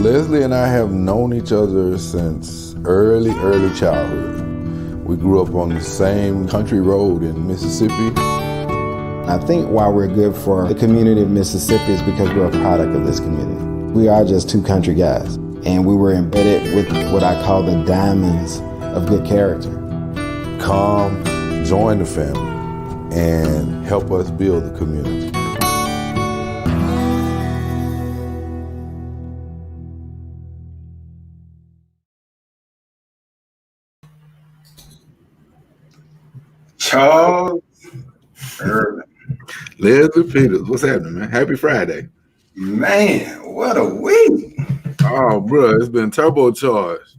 Leslie and I have known each other since early childhood. We grew up on the same country road in Mississippi. I think why we're good for the community of Mississippi is because we're a product of this community. We are just two country guys, and we were embedded with what I call the diamonds of good character. Come, join the family, and help us build the community. Charles Irvin. Leslie Peters, what's happening, man? Happy Friday. Man, what a week. Oh, bro, it's been turbocharged.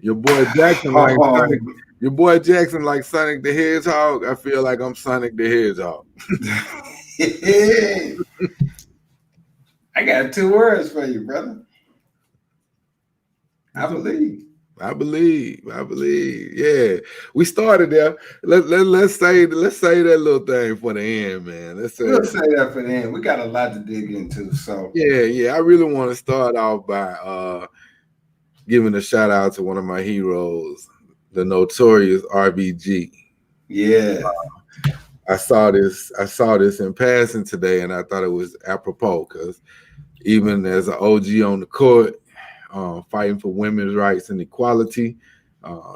Your boy Jackson like Sonic. Your boy Jackson like Sonic the Hedgehog. I feel like I'm Sonic the Hedgehog. I got 2 words for you, brother. I believe. Yeah, we started there. Let's say that little thing for the end, man. We'll say that for the end. We got a lot to dig into. So yeah. I really want to start off by giving a shout out to one of my heroes, the notorious RBG. Yeah. I saw this in passing today, and I thought it was apropos because even as an OG on the court, fighting for women's rights and equality,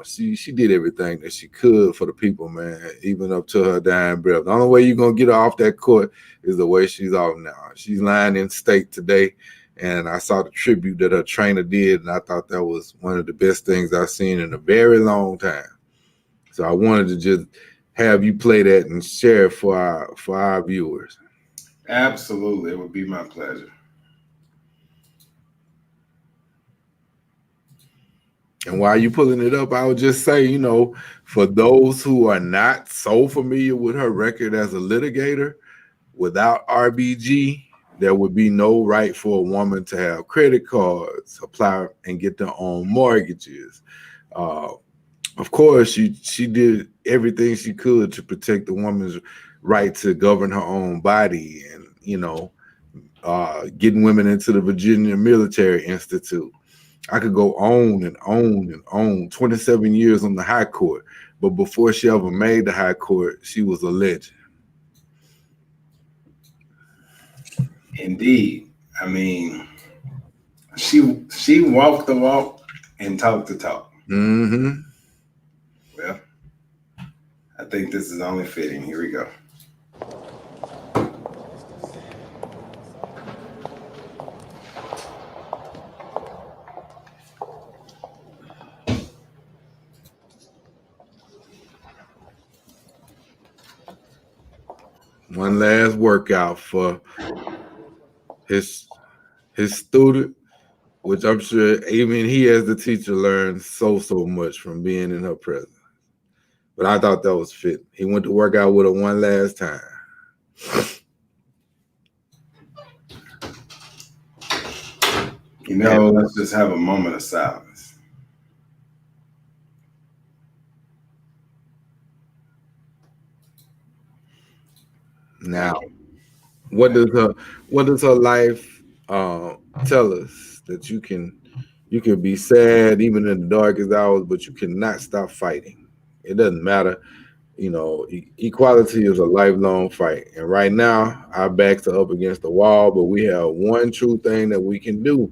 she did everything that she could for the people, man, even up to her dying breath. The only way you're gonna get her off that court is the way she's off now. She's lying in state today, and I saw the tribute that her trainer did, and I thought that was one of the best things I've seen in a very long time. So I wanted to just have you play that and share it for our viewers. Absolutely, it would be my pleasure. And while you pulling it up, I would just say, for those who are not so familiar with her record as a litigator, without RBG, there would be no right for a woman to have credit cards, apply and get their own mortgages. Of course, she did everything she could to protect the woman's right to govern her own body and, getting women into the Virginia Military Institute. I could go on and on and on. 27 years on the high court, but before she ever made the high court, she was a legend. Indeed. I mean, she walked the walk and talked the talk. Mm-hmm. Well, I think this is only fitting. Here we go. One last workout for his student, which I'm sure even he as the teacher learned so much from being in her presence. But I thought that was fit. He went to work out with her one last time. Let's just have a moment of silence. Now, what does her life tell us? That you can be sad even in the darkest hours, but you cannot stop fighting. It doesn't matter. Equality is a lifelong fight. And right now, our backs are up against the wall, but we have one true thing that we can do.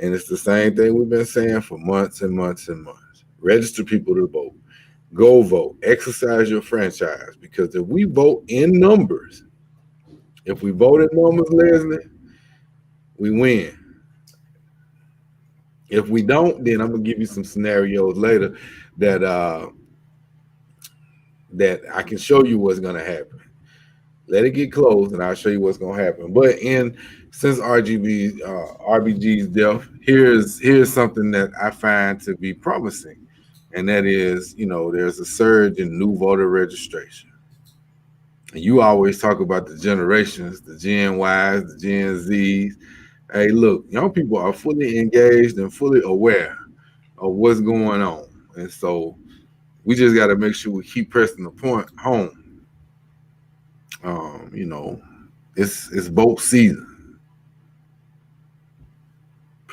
And it's the same thing we've been saying for months and months and months. Register people to vote. Go vote. Exercise your franchise. Because if we vote in numbers, Leslie, we win. If we don't, then I'm going to give you some scenarios later that I can show you what's going to happen. Let it get close, and I'll show you what's going to happen. But since RBG's death, here's something that I find to be promising, and that is, there's a surge in new voter registration. And you always talk about the generations, the Gen Ys, the Gen Zs. Hey, look, young people are fully engaged and fully aware of what's going on, and so we just got to make sure we keep pressing the point home. It's both season.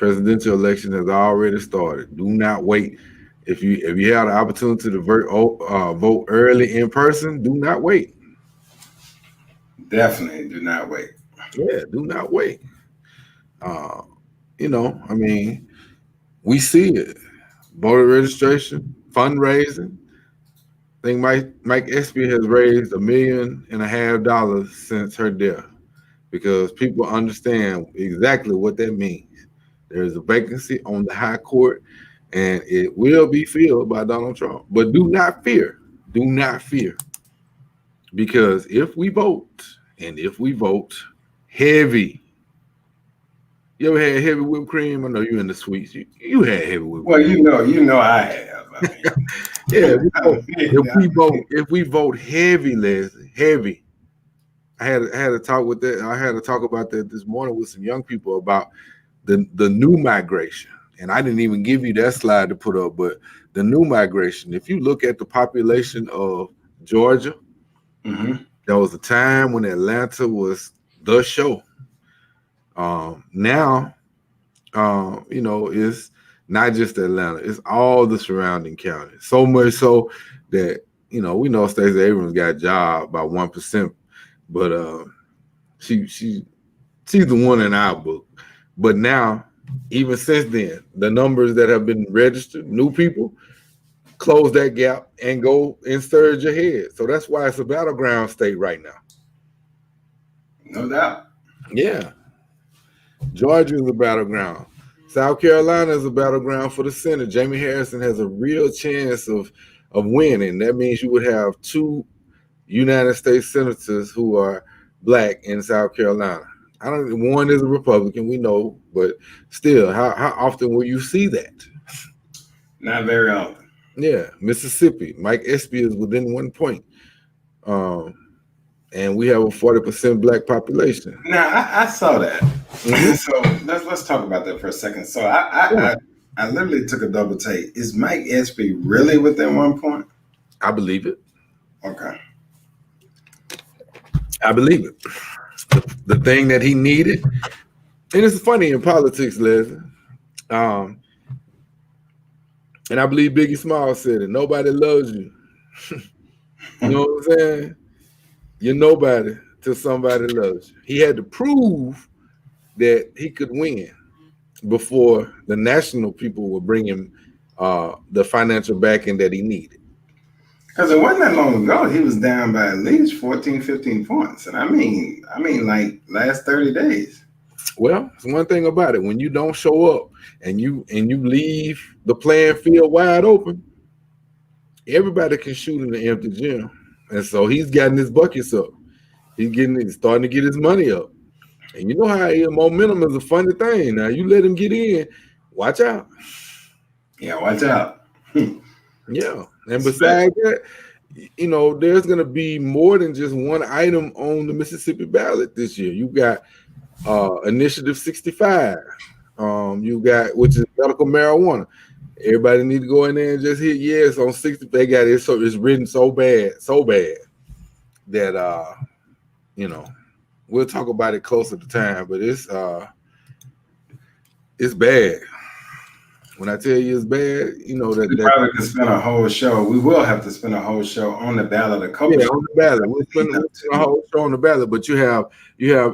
Presidential election has already started. Do not wait. If you have the opportunity to vote early in person, do not wait. Definitely do not wait. Yeah, do not wait. I mean, we see it. Voter registration, fundraising. I think Mike Espy has raised $1.5 million since her death because people understand exactly what that means. There is a vacancy on the high court, and it will be filled by Donald Trump. But do not fear. Do not fear. Because if we vote heavy, you ever had heavy whipped cream? I know you in the sweets. You had heavy whipped cream. Well, I have. I mean, yeah, if we vote heavy, Leslie, heavy. I had to talk with that. I had to talk about that this morning with some young people about the new migration. And I didn't even give you that slide to put up, but the new migration. If you look at the population of Georgia, there was a time when Atlanta was the show. Now, it's not just Atlanta; it's all the surrounding counties. So much so that we know Stacey Abrams got a job by 1%, but she's the one in our book. But now, even since then, the numbers that have been registered, new people, close that gap and go and surge ahead. So that's why it's a battleground state right now. No doubt. Yeah. Georgia is a battleground. South Carolina is a battleground for the Senate. Jamie Harrison has a real chance of winning. That means you would have 2 United States senators who are black in South Carolina. One is a Republican, we know, but still, how often will you see that? Not very often. Yeah, Mississippi. Mike Espy is within 1 point. And we have a 40% black population. Now I saw that. So let's talk about that for a second. So I literally took a double take. Is Mike Espy really within 1 point? I believe it. Okay. I believe it. The thing that he needed, and it's funny in politics, Leslie. And I believe Biggie Smalls said it. Nobody loves you. You know what I'm saying? You're nobody till somebody loves you. He had to prove that he could win before the national people would bring him the financial backing that he needed. Because it wasn't that long ago, he was down by at least 14, 15 points. And I mean like last 30 days. Well, it's one thing about it. When you don't show up and you leave the playing field wide open, everybody can shoot in the empty gym. And so he's gotten his buckets up. He's starting to get his money up. And you know how momentum is a funny thing. Now you let him get in, watch out. Yeah, watch out. Yeah. And besides that, there's going to be more than just one item on the Mississippi ballot this year. You got Initiative 65. You got, which is medical marijuana. Everybody need to go in there and just hit yes on 60. They got it, so it's written so bad that we'll talk about it closer to time. But it's bad. When I tell you it's bad, we probably could spend a whole show. We will have to spend a whole show on the ballot. On the ballot. We'll spend a whole show on the ballot. But you have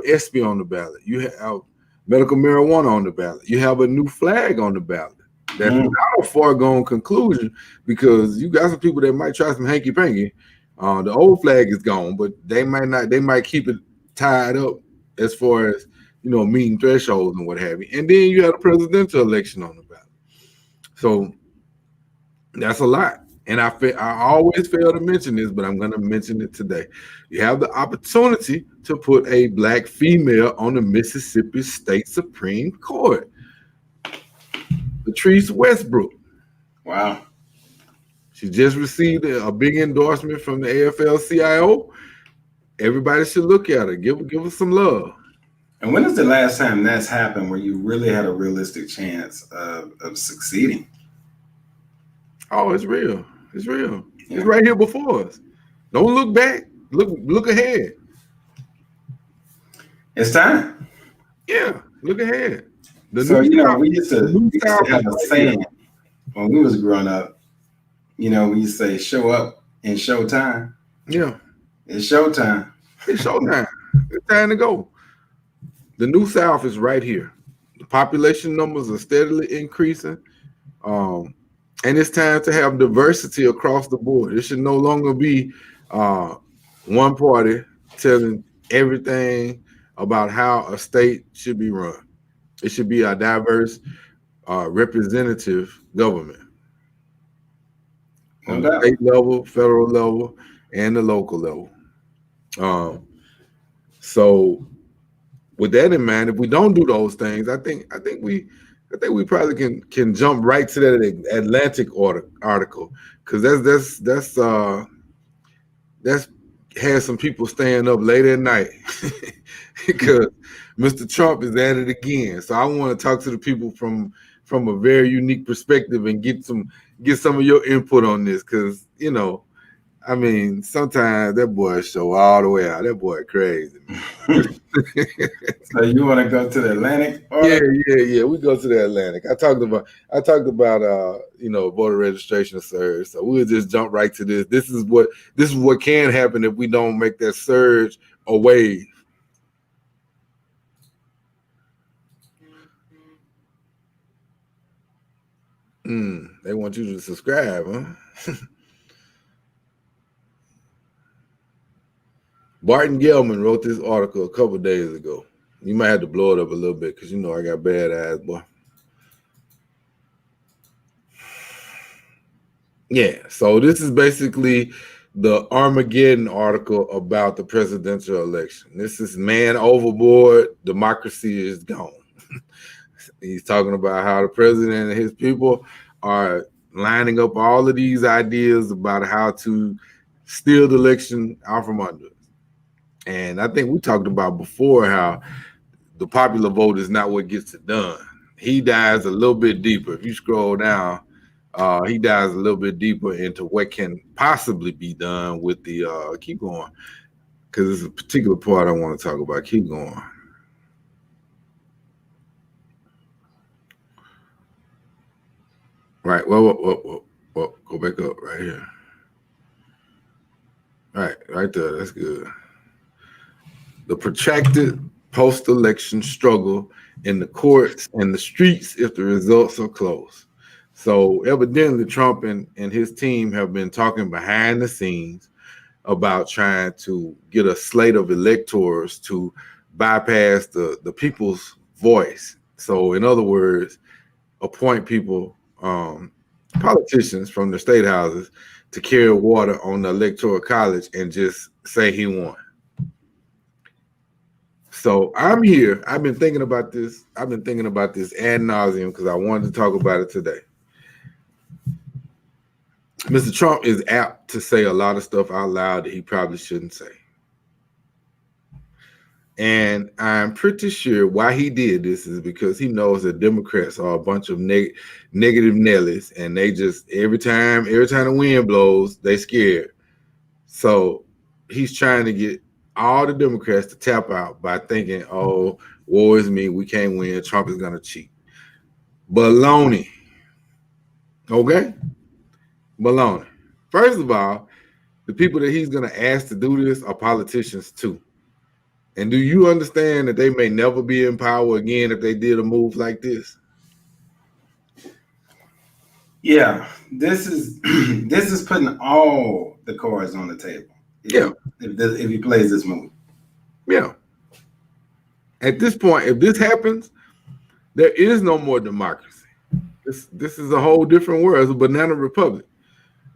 Espy on the ballot. You have medical marijuana on the ballot. You have a new flag on the ballot. That's not a foregone conclusion because you got some people that might try some hanky panky. The old flag is gone, but they might not. They might keep it tied up as far as meeting thresholds and what have you. And then you have a presidential election on the ballot. So that's a lot. And I always fail to mention this, but I'm going to mention it today. You have the opportunity to put a black female on the Mississippi State Supreme Court. Patrice Westbrook. Wow. She just received a big endorsement from the AFL-CIO. Everybody should look at her. Give her some love. And when is the last time that's happened where you really had a realistic chance of succeeding? Oh, it's real. It's real. Yeah. It's right here before us. Don't look back. Look ahead. It's time. Yeah, look ahead. The So new South, we the new used to South have is a right here. saying when we was growing up. We used to say, "Show up in showtime." Yeah, It's showtime. it's showtime. It's time to go. The new South is right here. The population numbers are steadily increasing. Um, and it's time to have diversity across the board. It should no longer be uh, one party telling everything about how a state should be run. It should be a diverse, representative government No on the doubt. state level, federal level, and the local level. Um, so, with that in mind, if we don't do those things, I think we probably can jump right to that Atlantic article because that's has some people staying up late at night because Mr. Trump is at it again. So I want to talk to the people from a very unique perspective and get some of your input on this because I mean sometimes that boy show all the way out. That boy crazy, man. So you want to go to the Atlantic? Yeah. We go to the Atlantic. I talked about voter registration surge. So we'll just jump right to this. This is what can happen if we don't make that surge a wave. They want you to subscribe, huh? Barton Gelman wrote this article a couple days ago. You might have to blow it up a little bit because I got bad eyes, boy. Yeah, so this is basically the Armageddon article about the presidential election. This is man overboard, democracy is gone. He's talking about how the president and his people are lining up all of these ideas about how to steal the election out from under us. And I think we talked about before how the popular vote is not what gets it done. He dives a little bit deeper. If you scroll down, he dives a little bit deeper into what can possibly be done with the keep going, because there's a particular part I want to talk about. Keep going. Right. Well, go back up right here. Right there. That's good. The protracted post-election struggle in the courts and the streets if the results are close. So evidently Trump and his team have been talking behind the scenes about trying to get a slate of electors to bypass the people's voice. So in other words, appoint people, politicians from the state houses to carry water on the electoral college and just say he won. So I'm here. I've been thinking about this ad nauseum because I wanted to talk about it today. Mr. Trump is apt to say a lot of stuff out loud that he probably shouldn't say. And I'm pretty sure why he did this is because he knows that Democrats are a bunch of negative Nellies, and they just every time the wind blows, they scared. So he's trying to get all the Democrats to tap out by thinking, "Oh, woe is me, we can't win. Trump is gonna cheat." Baloney. Okay? Baloney. First of all, the people that he's gonna ask to do this are politicians too. And do you understand that they may never be in power again if they did a move like this? Yeah, this is this is putting all the cards on the table. If he plays this move. Yeah. At this point, if this happens, there is no more democracy. This is a whole different world. It's a banana republic.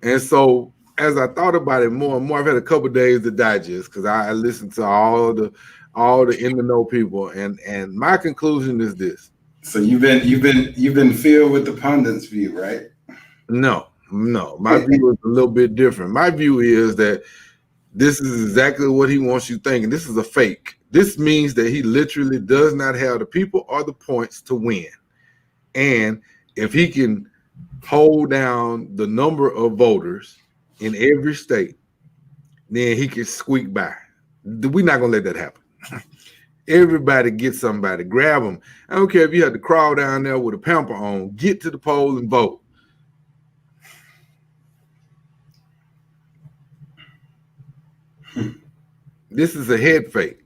And so as I thought about it more and more, I've had a couple of days to digest because I listened to all the in the know people, and my conclusion is this. So you've been filled with the pundits' view, right? No. My view is a little bit different. My view is that this is exactly what he wants you thinking. This is a fake. This means that he literally does not have the people or the points to win. And if he can hold down the number of voters in every state, then he can squeak by. We're not going to let that happen. Everybody get somebody, grab them. I don't care if you had to crawl down there with a pamper on, get to the poll and vote. This is a head fake.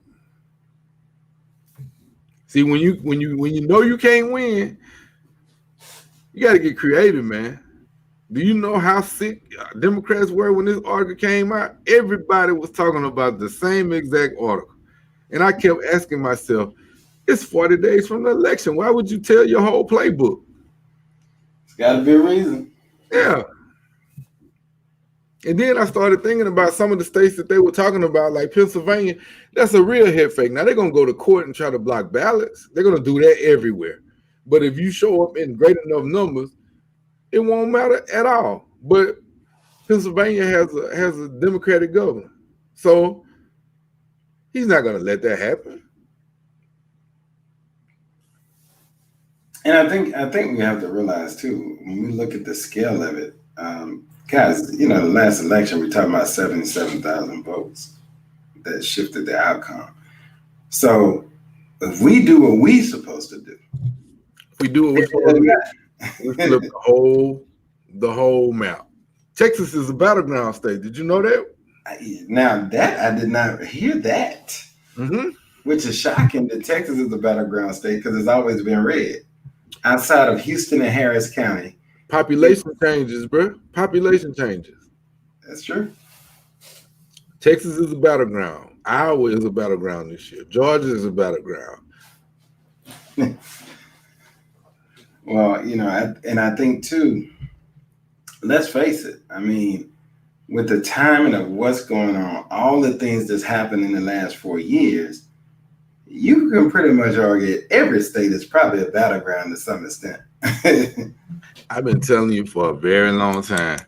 See, when you know you can't win, you got to get creative, man. Do you know how sick Democrats were when this article came out? Everybody was talking about the same exact article. And I kept asking myself, it's 40 days from the election. Why would you tell your whole playbook? It's got to be a reason. Yeah. And then I started thinking about some of the states that they were talking about, like Pennsylvania. That's a real head fake. Now they're going to go to court and try to block ballots. They're going to do that everywhere. But if you show up in great enough numbers, it won't matter at all. But Pennsylvania has a Democratic governor. So he's not going to let that happen. And I think we have to realize too, when we look at the scale of it, guys, the last election we're talking about 77,000 votes that shifted the outcome. So if we do what we're supposed to do, we do what we're supposed to do. We flip the whole map. Texas is a battleground state. Did you know that? Now that I did not hear that, which is shocking that Texas is a battleground state because it's always been red. Outside of Houston and Harris County. Population changes, bro. Population changes. That's true. Texas is a battleground. Iowa is a battleground this year. Georgia is a battleground. Well, I think too, let's face it. I mean, with the timing of what's going on, all the things that's happened in the last 4 years, you can pretty much argue every state is probably a battleground to some extent. I've been telling you for a very long time,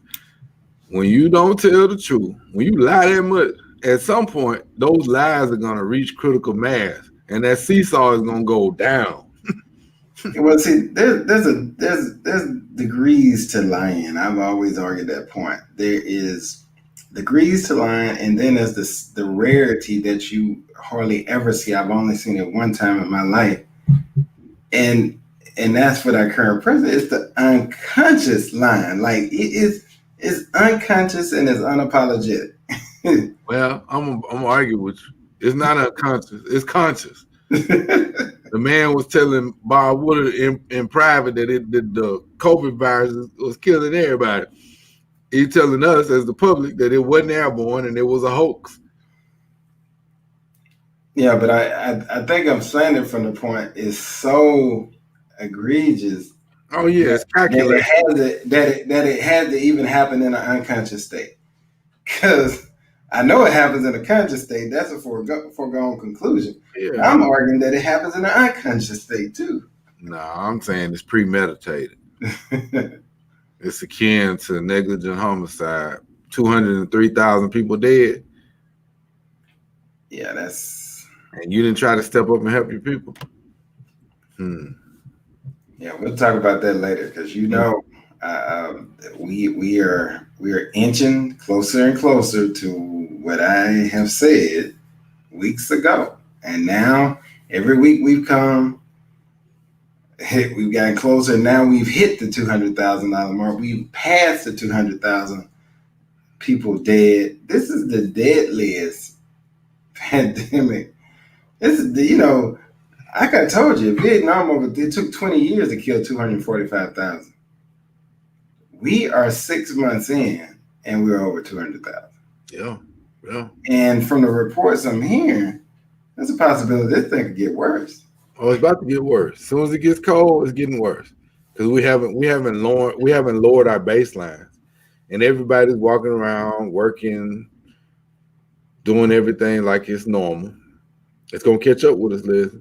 when you don't tell the truth, when you lie that much, at some point, those lies are going to reach critical mass, and that seesaw is going to go down. Well, see, there's degrees to lying. I've always argued that point. There is degrees to lying, and then there's the rarity that you hardly ever see. I've only seen it one time in my life, and that's for our current president. It's the unconscious lying. Like it's unconscious and it's unapologetic. Well, I'm gonna argue with you. It's not unconscious. It's conscious. The man was telling Bob Woodard in private that the COVID virus was killing everybody. He's telling us as the public that it wasn't airborne and it was a hoax. Yeah, but I think I'm saying it from the point it's so egregious. Oh yeah, it's calculated. That it had to even happen in an unconscious state. Because I know it happens in a conscious state. That's a foregone conclusion. Yeah. I'm arguing that it happens in an unconscious state too. No, I'm saying it's premeditated. It's akin to negligent homicide. 203,000 people dead. Yeah, that's. And you didn't try to step up and help your people. Yeah, we'll talk about that later because we are inching closer and closer to what I have said weeks ago, and now every week we've gotten closer. Now we've hit the $200,000 mark. We've passed the 200,000 people dead. This is the deadliest pandemic. This is like I told you, Vietnam it took 20 years to kill 245,000. We are 6 months in, and we're over 200,000. Yeah. And from the reports I'm hearing, there's a possibility this thing could get worse. Oh, it's about to get worse. As soon as it gets cold, it's getting worse because we haven't lowered our baselines, and everybody's walking around, working, doing everything like it's normal. It's gonna catch up with us, Liz.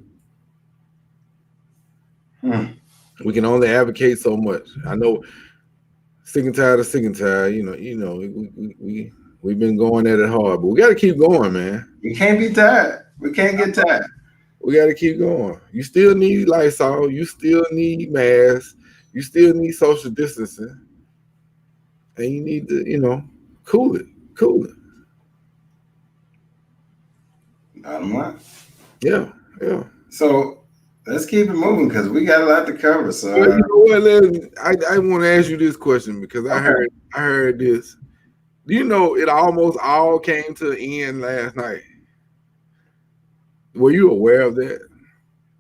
We can only advocate so much. I know. Sick and tired. We've been going at it hard, but we got to keep going, man. We can't be tired. We can't get tired. We got to keep going. You still need Lysol. You still need masks. You still need social distancing, and you need to, cool it. Bottom line. Yeah, Yeah. So let's keep it moving because we got a lot to cover. So Well, you know what, Leslie? I want to ask you this question because I heard this. Do you know it almost all came to an end last night? Were you aware of that?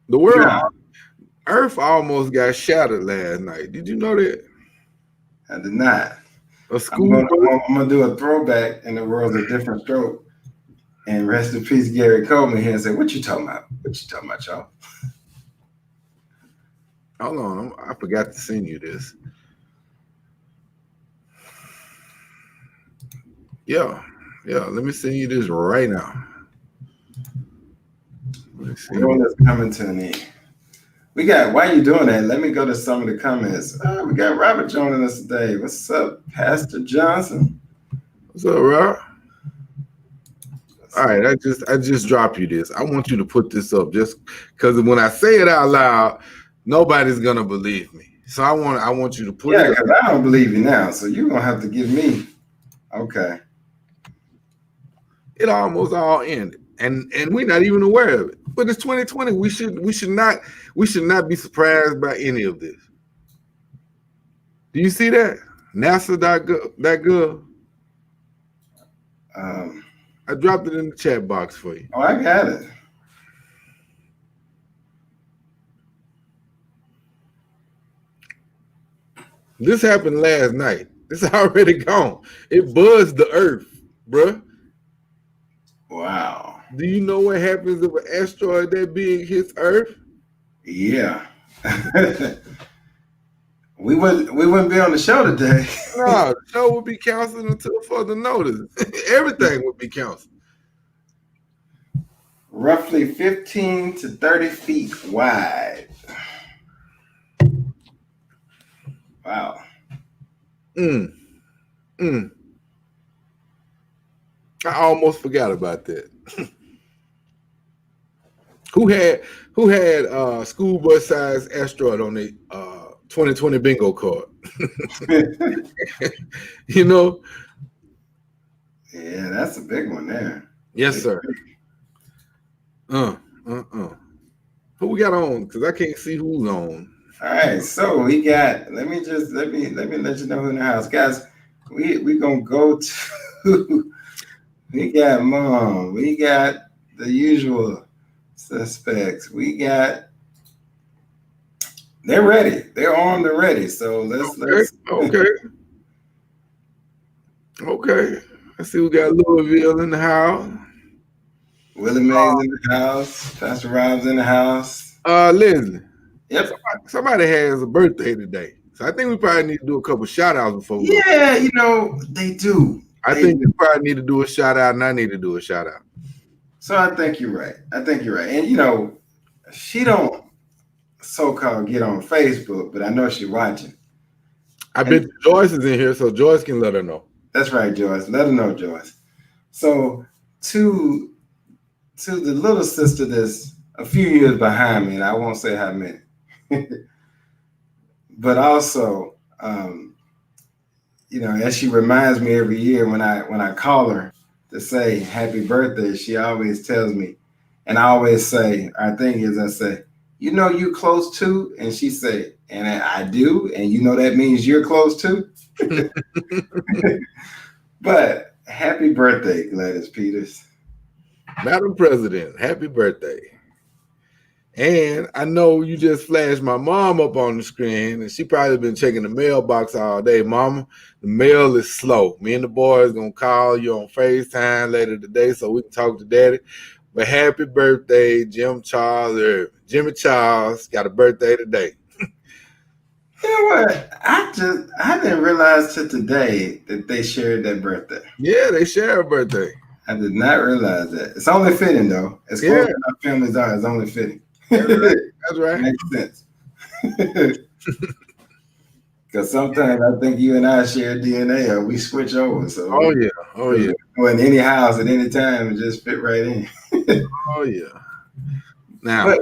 The world, no, Earth almost got shattered last night. Did you know that? I did not. A school I'm gonna do a throwback in the world of different stroke. And rest in peace, Gary Coleman here and say, "What you talking about? What you talking about, y'all?" Hold on, I forgot to send you this. Yeah. Let me send you this right now. The world is coming to an end. We got. Why are you doing that? Let me go to some of the comments. We got Robert joining us today. What's up, Pastor Johnson? What's up, Rob? All right, I just dropped you this. I want you to put this up just because when I say it out loud, nobody's gonna believe me. So I want you to put it up. Yeah, because I don't believe you now. So you're gonna have to give me. Okay. It almost all ended, and we're not even aware of it. But it's 2020. We should not be surprised by any of this. Do you see that? NASA.gov. I dropped it in the chat box for you. Oh, I got it. This happened last night. It's already gone. It buzzed the Earth, bruh. Wow. Do you know what happens if an asteroid that big hits Earth? Yeah. we wouldn't be on the show today. No, the show would be canceled until further notice. Everything would be canceled. Roughly 15 to 30 feet wide. Wow. I almost forgot about that. Who had school bus size asteroid on the 2020 bingo card? You know? Yeah, that's a big one there. Yes, sir. Who we got on? Because I can't see who's on. All right, so we got. Let me let you know who in the house, guys. We gonna go to. We got Mom. We got the usual suspects. We got. They're ready. They're on. They're ready. So let's. Okay. I see we got Louisville in the house. Willie Mays in the house. Pastor Rob's in the house. Leslie. Yep. Somebody has a birthday today. So I think we probably need to do a couple shout outs before we go. You know, they do. I think we probably need to do a shout out, and I need to do a shout out. So I think you're right. And you know, she don't so-called get on Facebook, but I know she's watching. I bet Joyce is in here, so Joyce can let her know. That's right, Joyce. Let her know, Joyce. So to the little sister that's a few years behind me, and I won't say how many, but also, you know, as she reminds me every year when I call her to say happy birthday, she always tells me, and I always say, our thing is, I say, you know, you close to, and she say, and I do, and you know that means you're close to. But happy birthday, Gladys Peters. Madam President, happy birthday. And I know you just flashed my mom up on the screen, and she probably been checking the mailbox all day. Mama, the mail is slow. Me and the boys gonna call you on FaceTime later today so we can talk to Daddy. But happy birthday, Jimmy Charles got a birthday today. You know what? I didn't realize till today that they shared that birthday. Yeah, they share a birthday. I did not realize that. It's only fitting though. As close as our families are, it's only fitting. That's right. Makes sense. Because sometimes I think you and I share DNA or we switch over. So oh yeah. In any house at any time, it just fit right in. Oh yeah. Now. But,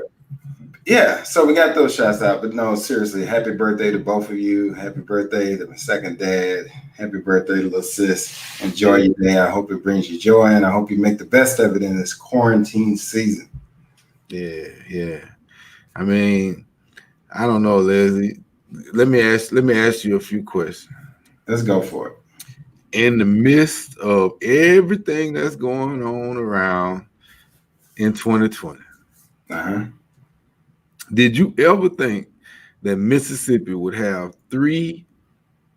yeah, so we got those shots out, but no, seriously, happy birthday to both of you. Happy birthday to my second dad. Happy birthday to little sis. Enjoy your day. I hope it brings you joy, and I hope you make the best of it in this quarantine season. Yeah. I mean, I don't know, Leslie. Let me ask you a few questions. Let's go for it. In the midst of everything that's going on around in 2020, Uh-huh. did you ever think that Mississippi would have three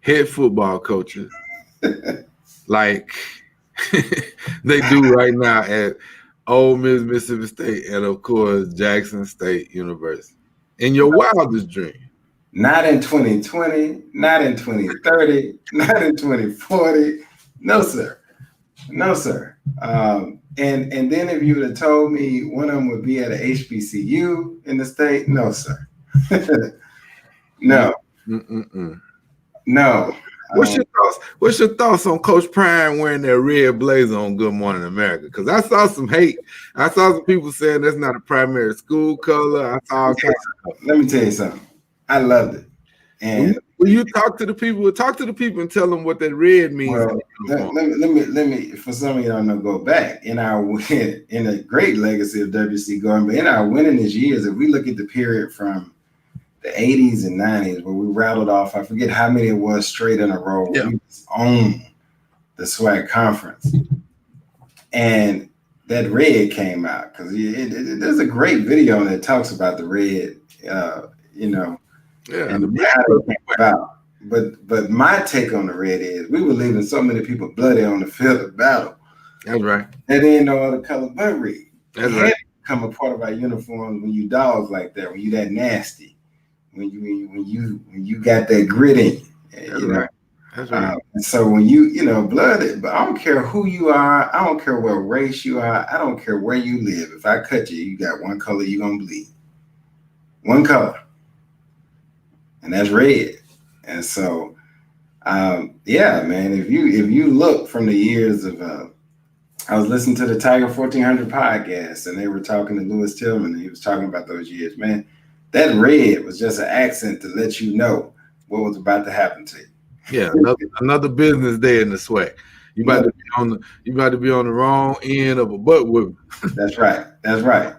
head football coaches like they do right now at Ole Miss, Mississippi State, and of course Jackson State University? In your wildest dream? Not in 2020, not in 2030, not in 2040. No, sir. No, sir. And then if you would have told me one of them would be at a HBCU in the state, no, sir. No, Mm-mm-mm. no. What's your thoughts on Coach Prime wearing that red blazer on Good Morning America? Because I saw some hate. I saw some people saying that's not a primary school color. I saw all kinds of stuff. Let me tell you something. I loved it. And Will you talk to the people? Talk to the people and tell them what that red means. well, let me. For some of you don't know, go back in our in a great legacy of WC going, but in our winningest years, if we look at the period from the 80s and 90s where we rattled off, I forget how many it was straight in a row. Yeah. We owned the SWAC conference, and that red came out because there's a great video that talks about the red. Yeah, and how it came about. But my take on the red is we were leaving so many people bloody on the field of battle. that's right. There ain't no other color but red. That's It right. had to become a part of our uniforms when you dogs like that, when you that nasty, when you got that grit in you. That's You know? right. That's right. And so when you blooded, but I don't care who you are, I don't care what race you are, I don't care where you live. If I cut you, you got one color you're gonna bleed. One color. And that's red. And so yeah, man, if you look from the years of I was listening to the Tiger 1400 podcast and they were talking to Lewis Tillman and he was talking about those years, man. That red was just an accent to let you know what was about to happen to you. Yeah, another business day in the SWAC. You about to be on the wrong end of a butt whipping. That's right. That's right.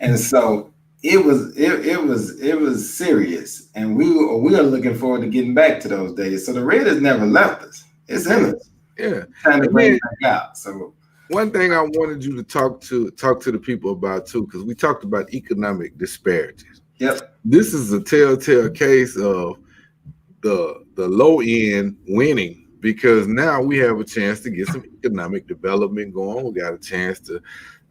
And so it was serious, and we are looking forward to getting back to those days. So the red has never left us; it's in us. Yeah, Time to bring it back out. So one thing I wanted you to talk to the people about too, because we talked about economic disparities. Yep. This is a telltale case of the low end winning, because now we have a chance to get some economic development going. We got a chance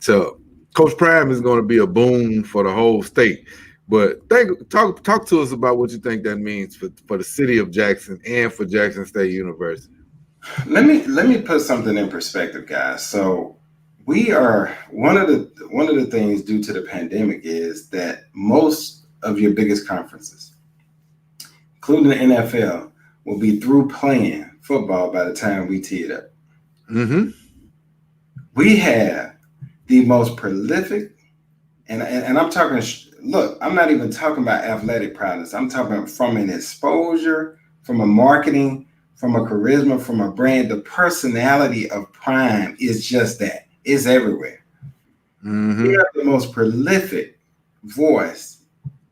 to Coach Prime is going to be a boon for the whole state. But talk to us about what you think that means for the city of Jackson and for Jackson State University. Let me put something in perspective, guys. So we are one of the things due to the pandemic is that most of your biggest conferences, including the NFL, will be through playing football by the time we tee it up. Mm-hmm. We have the most prolific, and I'm talking, look, I'm not even talking about athletic prowess. I'm talking about from an exposure, from a marketing, from a charisma, from a brand. The personality of Prime is just that. It's everywhere. Mm-hmm. We have the most prolific voice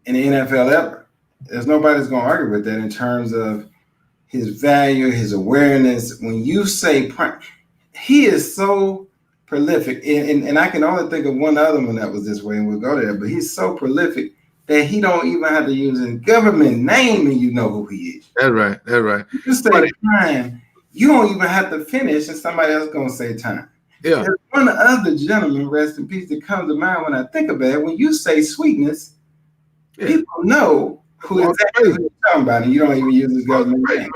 in the NFL ever. There's nobody's going to argue with that in terms of his value, his awareness. When you say Prime, he is so prolific, and I can only think of one other one that was this way, and we'll go there. But he's so prolific that he don't even have to use his government name, and you know who he is. That's right. That's right. You say Time, you don't even have to finish, and somebody else gonna say Time. Yeah. There's one other gentleman, rest in peace, that comes to mind when I think about it. When you say Sweetness, people know who exactly you're talking about, and you don't even use his government name.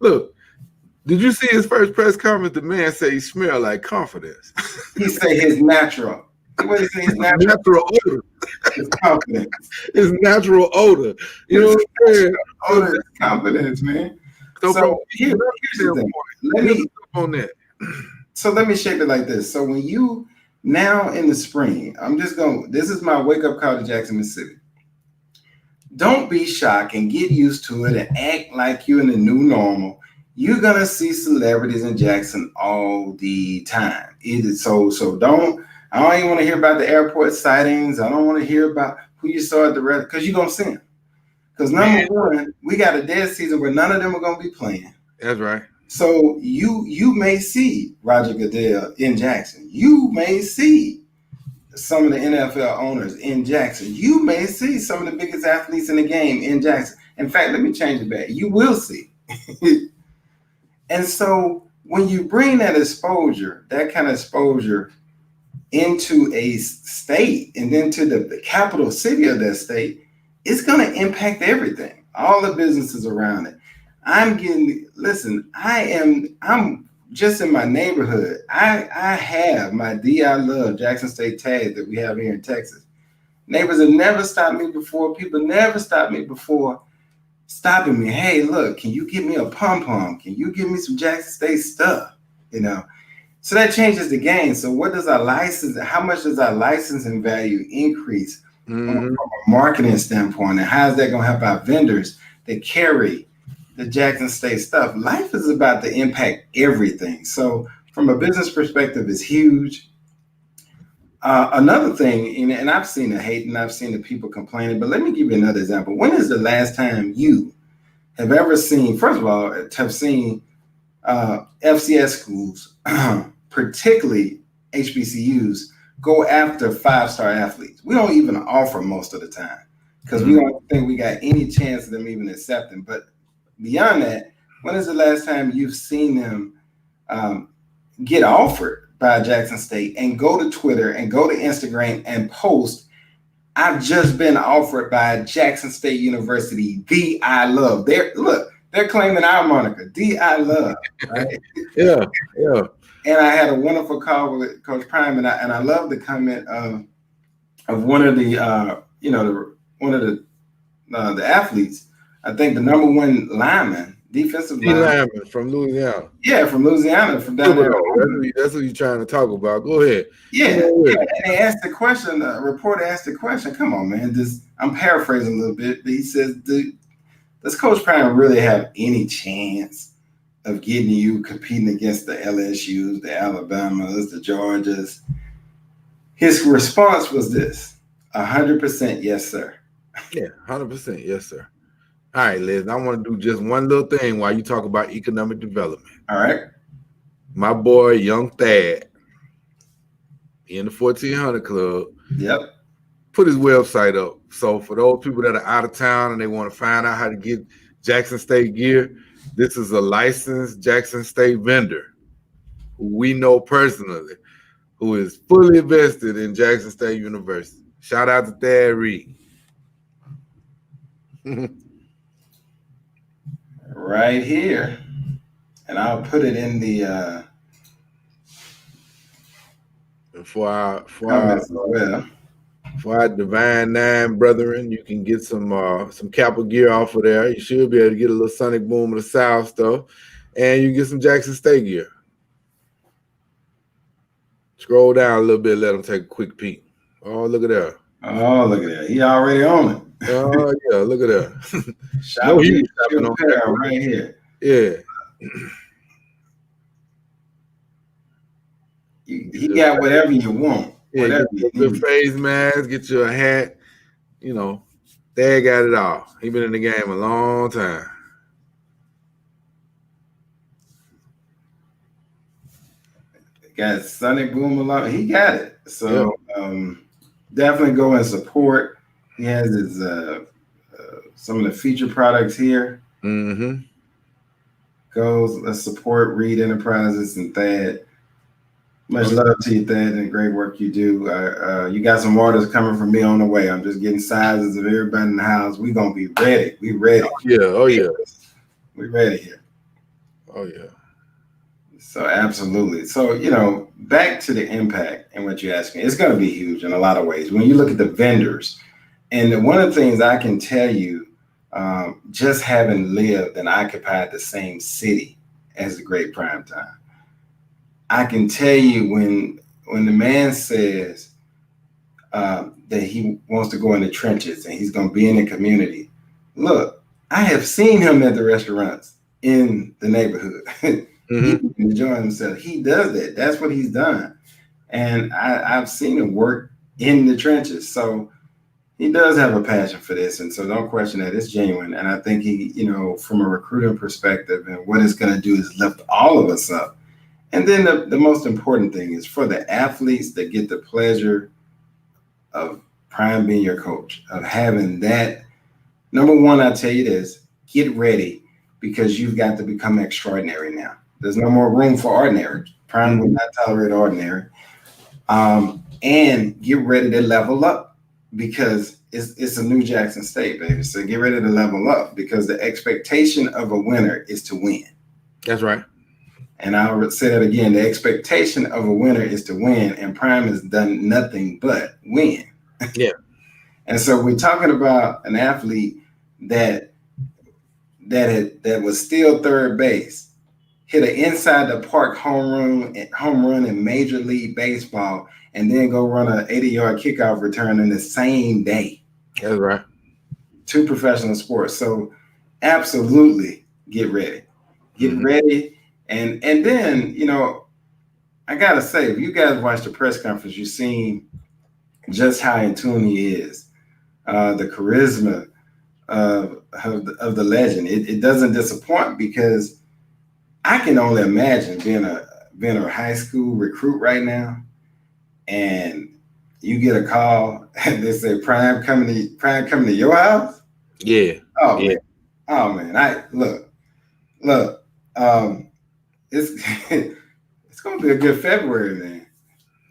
Look. Did you see his first press conference? The man said he smelled like confidence. He say his natural. What he say? His natural odor. His confidence. His natural odor. You know what I'm saying? Odor is confidence, man. So here's the thing. Let me shape it like this. So when you now in the spring, this is my wake up call to Jackson, Mississippi. Don't be shocked and get used to it and act like you're in the new normal. You're gonna see celebrities in Jackson all the time. So don't. I don't even want to hear about the airport sightings. I don't want to hear about who you saw at the rest, because you're going to see them. Because number one, we got a dead season where none of them are going to be playing. That's right. So you may see Roger Goodell in Jackson. You may see some of the NFL owners in Jackson. You may see some of the biggest athletes in the game in Jackson. In fact, let me change it back. You will see. And so when you bring that exposure, that kind of exposure into a state and then to the capital city of that state, it's going to impact everything, all the businesses around it. I'm just in my neighborhood. I have my I Love Jackson State tag that we have here in Texas. Neighbors have never stopped me before. People never stopped me before stopping me. Hey, look, can you give me a pom-pom? Can you give me some Jackson State stuff? So that changes the game. So what does our license, how much does our licensing value increase from a marketing standpoint? And how is that going to help our vendors that carry the Jackson State stuff? Life is about to impact everything. So from a business perspective, it's huge. Another thing, and I've seen the hate and I've seen the people complaining, but let me give you another example. When is the last time you have ever seen, first of all, have seen FCS schools, particularly HBCUs, go after 5-star athletes? We don't even offer most of the time because we don't think we got any chance of them even accepting. But beyond that, when is the last time you've seen them get offered by Jackson State and go to Twitter and go to Instagram and post, I've just been offered by Jackson State University, I Love. They're claiming our moniker, I Love, right? Yeah. And I had a wonderful call with Coach Prime, and I love the comment of one of the the athletes. I think the number one lineman, defensive lineman from Louisiana. Yeah, from Louisiana, from down there. That's what you're trying to talk about. Go ahead. Yeah. And they asked the question. The reporter asked the question. Come on, man. I'm paraphrasing a little bit, but he says, does Coach Prime really have any chance of getting you competing against the LSUs, the Alabamas, the Georgias? His response was this: 100% yes, sir. Yeah, 100% yes, sir. All right, Liz, I want to do just one little thing while you talk about economic development. All right. My boy, Young Thad, in the 1400 Club. Yep. Put his website up. So for those people that are out of town and they want to find out how to get Jackson State gear, this is a licensed Jackson State vendor who we know personally, who is fully invested in Jackson State University. Shout out to Thad Reed. Right here, and I'll put it in the for our Divine Nine brethren. You can get some Kappa gear off of there. You should be able to get a little Sonic Boom of the South stuff, and you get some Jackson State gear. Scroll down a little bit, let them take a quick peek. Oh, look at that. Oh, look at that. He already on it. Oh, yeah, look at that. No, he was shopping on there right here. Yeah. He got whatever you want. Yeah, whatever get your face mask, get you a hat. Dad got it all. He been in the game a long time. Got Sonic Boom along. He got it. So definitely go and support. He has his some of the feature products here. Mm-hmm. Let's support Reed Enterprises and Thad. Much love to you, Thad, and the great work you do. You got some orders coming from me on the way. I'm just getting sizes of everybody in the house. We're gonna be ready. We ready. Oh yeah. We ready here. Oh yeah. So absolutely. So back to the impact and what you're asking, it's going to be huge in a lot of ways. When you look at the vendors, and one of the things I can tell you, just having lived and occupied the same city as the Great Primetime, I can tell you when the man says that he wants to go in the trenches and he's going to be in the community. Look, I have seen him at the restaurants in the neighborhood. Mm-hmm. He enjoying himself. He does that. That's what he's done. And I've seen him work in the trenches. So he does have a passion for this. And so don't question that. It's genuine. And I think he, from a recruiting perspective, and what it's going to do is lift all of us up. And then the most important thing is for the athletes that get the pleasure of Prime being your coach, of having that. Number one, I'll tell you this, get ready, because you've got to become extraordinary now. There's no more room for ordinary. Prime will not tolerate ordinary. And get ready to level up, because it's a new Jackson State, baby. So get ready to level up, because the expectation of a winner is to win. That's right. And I'll say that again. The expectation of a winner is to win, and Prime has done nothing but win. Yeah. And so we're talking about an athlete that was still third base, hit an inside the park home run in Major League Baseball, and then go run an 80-yard kickoff return in the same day. That's right. 2 professional sports. So absolutely get ready. Get ready. And then, I gotta say, if you guys watch the press conference, you've seen just how in tune he is. The charisma of the legend. It doesn't disappoint, because I can only imagine being a high school recruit right now, and you get a call and they say Prime coming to your house. Yeah. Oh yeah. Man. Oh man. Look. It's going to be a good February, man.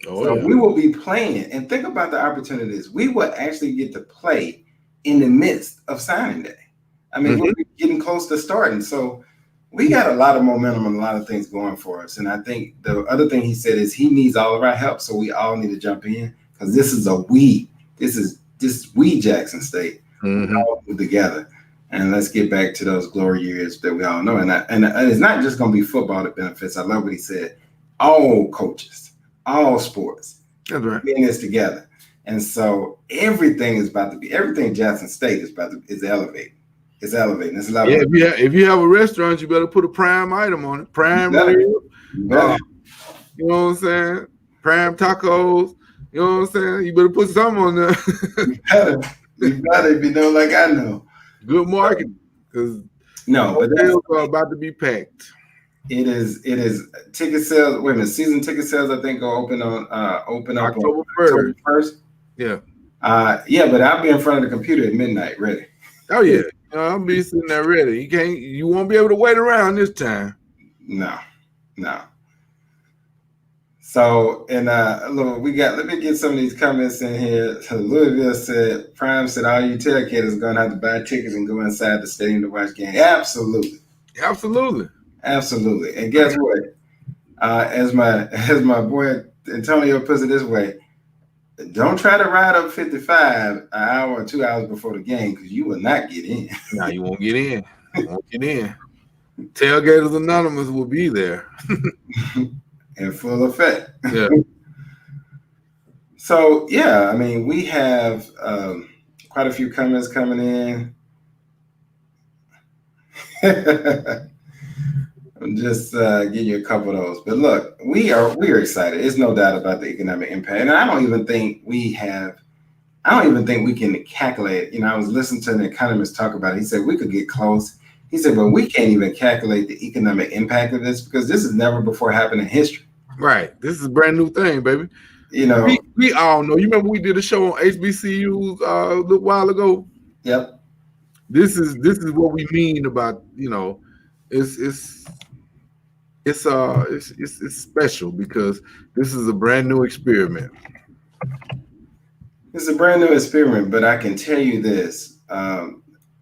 So we will be playing, and think about the opportunities. We will actually get to play in the midst of signing day. I mean, we're getting close to starting. So we got a lot of momentum and a lot of things going for us. And I think the other thing he said is he needs all of our help. So we all need to jump in, because this is we Jackson State. We all move together. And let's get back to those glory years that we all know. And it's not just going to be football that benefits. I love what he said. All coaches, all sports, that's right, getting this together. And so everything Jackson State is elevating. It's elevating. It's elevating. Yeah, if you have a restaurant, you better put a Prime item on it. Prime rib. You know what I'm saying? Prime tacos. You know what I'm saying? You better put something on there. you better be known like I know. Good marketing, because but that's about to be packed. It is ticket sales. Wait a minute, season ticket sales I think will open up October 1st. Yeah. But I'll be in front of the computer at midnight ready. Oh yeah. I'll be sitting there ready. You won't be able to wait around this time. No. So, and look, let me get some of these comments in here. So Louisville said, Prime said, all you tailgaters are going to have to buy tickets and go inside the stadium to watch games. Absolutely. And guess what? As my boy Antonio puts it this way, don't try to ride up 55 an hour or 2 hours before the game, because you will not get in. No, you won't get in. Tailgaters Anonymous will be there. In full effect. Yeah. So, I mean, we have quite a few comments coming in. I'm just giving you a couple of those. But look, we are excited. There's no doubt about the economic impact. And I don't even think we can calculate it. I was listening to an economist talk about it. He said we could get close. He said, but we can't even calculate the economic impact of this, because this has never before happened in history. Right. This is a brand new thing, baby. We all know. You remember we did a show on HBCUs a little while ago? Yep. This is what we mean about, it's special, because this is a brand new experiment. It's a brand new experiment, but I can tell you this.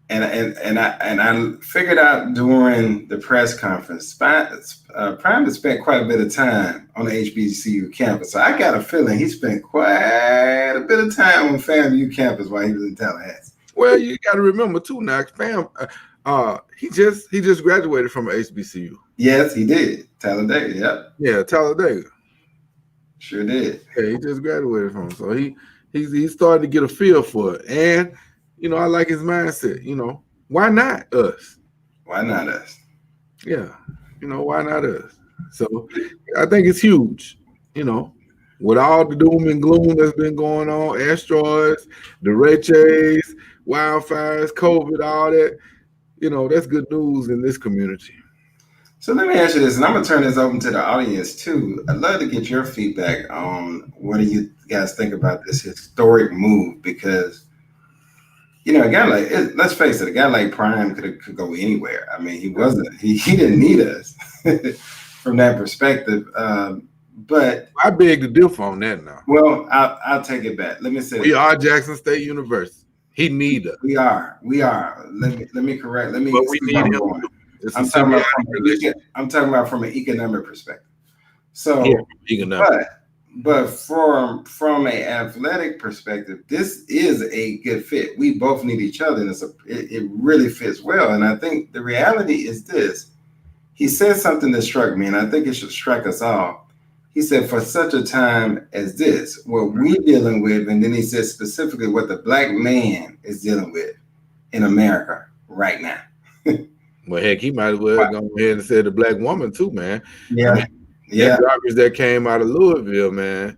And I figured out during the press conference, Prime has spent quite a bit of time on the HBCU campus. So I got a feeling he spent quite a bit of time on FAMU campus while he was in Tallahassee. Well, you got to remember too, now, he just graduated from an HBCU. Yes, he did. Talladega, yep. Yeah, Talladega. Sure did. Yeah, he just graduated from it. So he's starting to get a feel for it. And I like his mindset. Why not us? Why not us? Yeah. Why not us? So I think it's huge. With all the doom and gloom that's been going on, asteroids, derechos, wildfires, COVID, all that, that's good news in this community. So let me ask you this, and I'm gonna turn this open to the audience too. I'd love to get your feedback on what do you guys think about this historic move? Because a guy let's face it, a guy like Prime could go anywhere. I mean, he didn't need us from that perspective. But I beg to differ on that now. Well, I'll take it back. Let me say we are Jackson State University. He need us. We are. Let me correct. Let me. But we need him. I'm talking about from an economic perspective. So, yeah, but from an athletic perspective, this is a good fit. We both need each other, and it really fits well. And I think the reality is this: he said something that struck me, and I think it should strike us all. He said, for such a time as this, what we're dealing with, and then he said specifically what the black man is dealing with in America right now. Well, heck, he might as well go ahead and say the black woman too, man. Yeah. That garbage that came out of Louisville, man.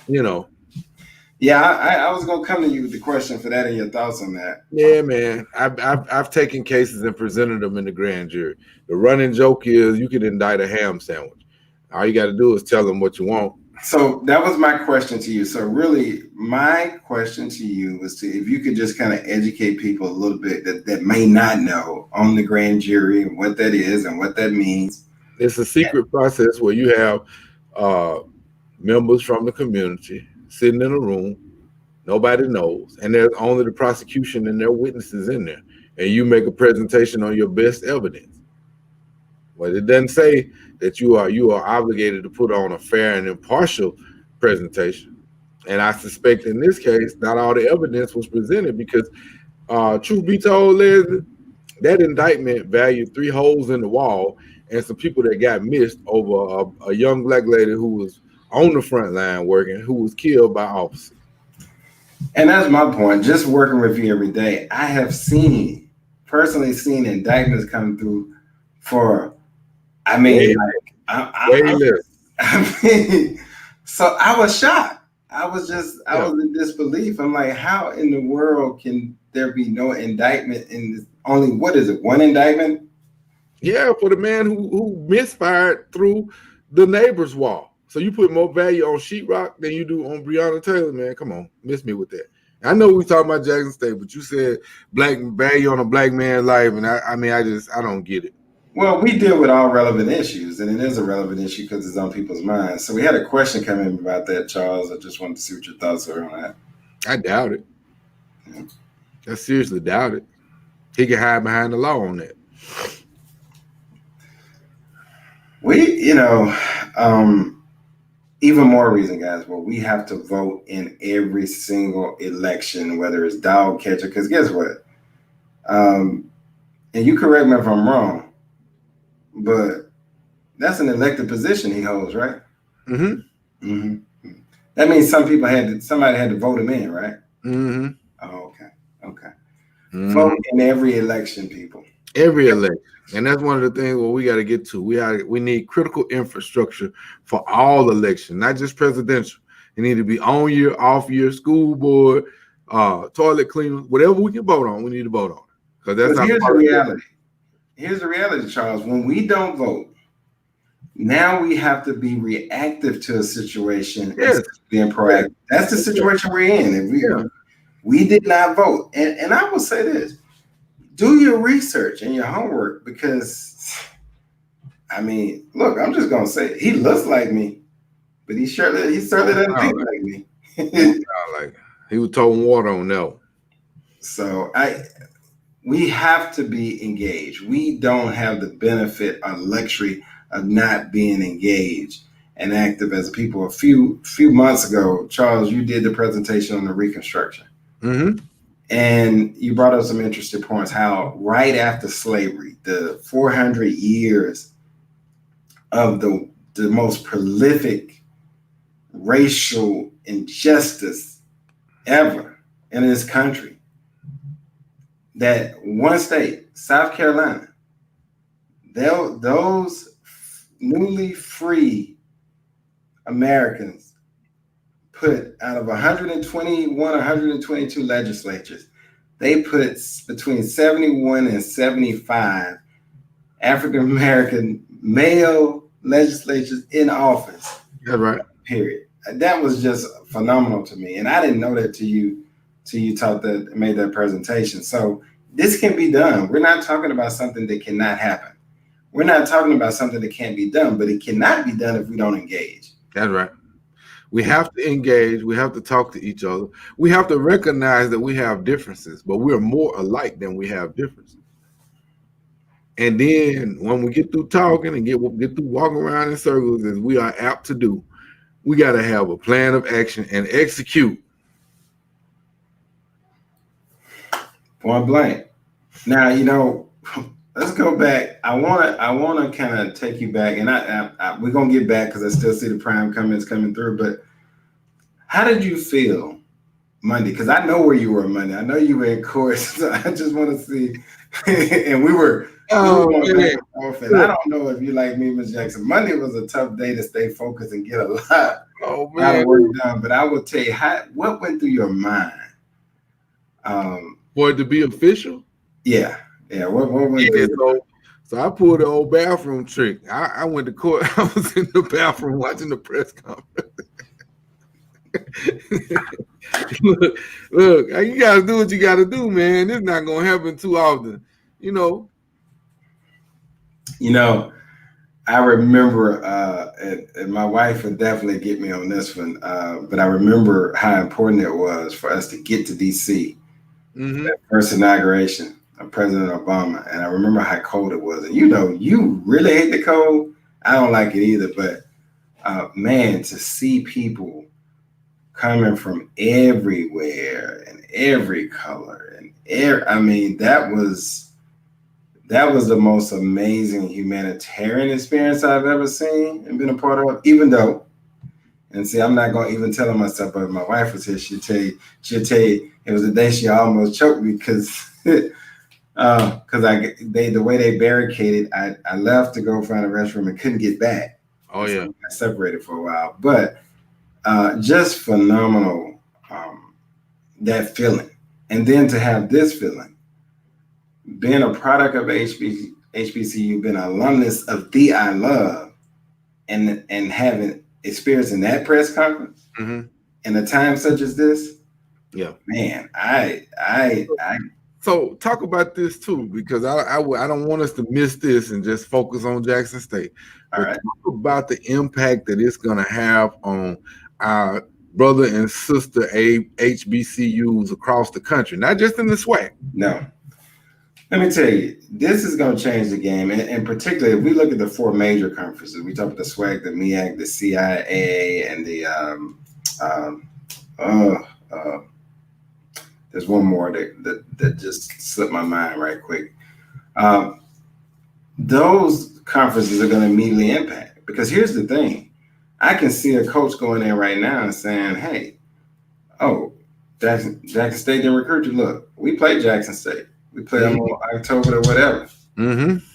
Yeah, I was gonna come to you with the question for that and your thoughts on that. Yeah, man. I've taken cases and presented them in the grand jury. The running joke is you can indict a ham sandwich. All you got to do is tell them what you want. So that was my question to you. So really, my question to you was if you could just kind of educate people a little bit that may not know on the grand jury and what that is and what that means. It's a secret process where you have members from the community sitting in a room. Nobody knows. And there's only the prosecution and their witnesses in there. And you make a presentation on your best evidence. But it doesn't say that you are obligated to put on a fair and impartial presentation. And I suspect in this case, not all the evidence was presented because, truth be told, Leslie, that indictment valued 3 holes in the wall and some people that got missed over a young black lady who was on the front line working, who was killed by officers. And that's my point. Just working with you every day, I have personally seen indictments come through for, I mean, so I was shocked. I was in disbelief. I'm like, how in the world can there be no indictment in this? Only, what is it, one indictment? Yeah, for the man who misfired through the neighbor's wall. So you put more value on sheetrock than you do on Breonna Taylor, man. Come on, miss me with that. I know we talking about Jackson State, but you said black value on a black man's life, and I don't get it. Well, we deal with all relevant issues, and it is a relevant issue because it's on people's minds. So we had a question come in about that, Charles. I just wanted to see what your thoughts are on that. I doubt it. Yeah. I seriously doubt it. He can hide behind the law on that. Even more reason, guys, we have to vote in every single election, whether it's dog catcher, because guess what? And you correct me if I'm wrong, but that's an elected position he holds, right? Mm-hmm. Mm-hmm. That means somebody had to vote him in, right? Mm-hmm. Oh, okay. Mm-hmm. Vote in every election, people. Every election. And that's one of the things we got to get to. We need critical infrastructure for all elections, not just presidential. It need to be on year, off year, school board, toilet cleaners, whatever we can vote on, we need to vote on. Because here's the reality. Here's the reality, Charles. When we don't vote, now we have to be reactive to a situation instead of being proactive. That's the situation we're in. If we did not vote. And I will say this. Do your research and your homework because, look, I'm just going to say he looks like me, but he certainly doesn't think like me. He was throwing water on that. So we have to be engaged. We don't have the benefit or luxury of not being engaged and active as people. A few months ago, Charles, you did the presentation on the Reconstruction. Mm-hmm. And you brought up some interesting points, how right after slavery, the 400 years of the most prolific racial injustice ever in this country, that one state, South Carolina, those newly free Americans put out of 121, 122 legislatures, they put between 71 and 75 African American male legislatures in office. That's right. Period. That was just phenomenal to me, and I didn't know that till you taught that, made that presentation. So this can be done. We're not talking about something that cannot happen. We're not talking about something that can't be done, but it cannot be done if we don't engage. That's right. We have to engage. We have to talk to each other. We have to recognize that we have differences, but we're more alike than we have differences. And then when we get through talking and get through walking around in circles, as we are apt to do, we got to have a plan of action and execute. Point blank. Now, let's go back. I want to kind of take you back, and we're gonna get back because I still see the prime comments coming through. But how did you feel Monday? Because I know where you were Monday. I know you were in court. So I just want to see. And we were. Oh, man. And I don't know if you like me, Ms. Jackson. Monday was a tough day to stay focused and get a lot of work done. But I will tell you, what went through your mind? For it to be official? Yeah. What went through? So I pulled the old bathroom trick. I went to court. I was in the bathroom watching the press conference. look, you gotta do what you gotta do, man. It's not gonna happen too often, I remember, and my wife would definitely get me on this one, but I remember how important it was for us to get to DC, that first inauguration of President Obama, and I remember how cold it was. And you really hate the cold. I don't like it either, but man, to see people coming from everywhere and every color and that was the most amazing humanitarian experience I've ever seen and been a part of. Even though, and see, I'm not gonna even tell myself, but if my wife was here, she'll tell you it was the day she almost choked me because the way they barricaded, I left to go find a restroom and couldn't get back. Oh yeah, so I separated for a while, but just phenomenal, that feeling, and then to have this feeling. Being a product of HBCU, being an alumnus of the I Love, and having experiencing that press conference in a time such as this, man, So talk about this too, because I don't want us to miss this and just focus on Jackson State. But talk about the impact that it's going to have on our brother and sister HBCUs across the country, not just in the SWAC. No. Let me tell you, this is going to change the game. And particularly, if we look at the four major conferences, we talk about the SWAC, the MEAC, the CIA, and the there's one more that just slipped my mind right quick. Those conferences are going to immediately impact, because here's the thing. I can see a coach going in right now and saying, hey, Jackson State didn't recruit you. Look, we played Jackson State. We played them on October or whatever.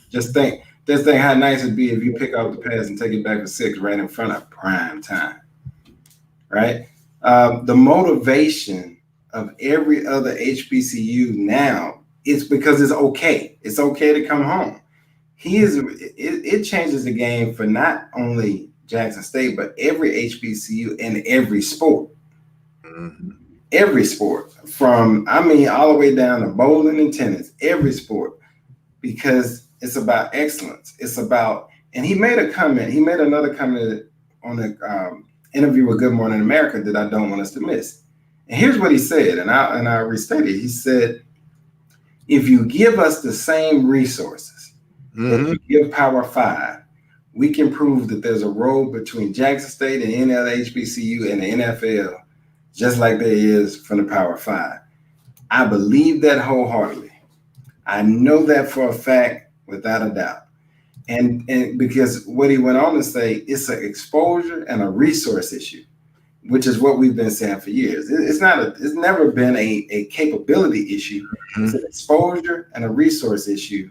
Just think how nice it'd be if you pick out the pass and take it back for 6 right in front of prime time. Right? The motivation of every other HBCU now is because it's okay. It's okay to come home. It changes the game for not only Jackson State, but every HBCU in every sport. Every sport, from all the way down to bowling and tennis, every sport, because it's about excellence. It's about, and he made another comment on the interview with Good Morning America that I don't want us to miss. And here's what he said, and I restate it. He said, if you give us the same resources that you give Power 5, we can prove that there's a road between Jackson State and any other HBCU and the NFL, just like there is from the Power 5. I believe that wholeheartedly. I know that for a fact, without a doubt. And because what he went on to say, it's an exposure and a resource issue, which is what we've been saying for years. It's never been a capability issue. It's an exposure and a resource issue.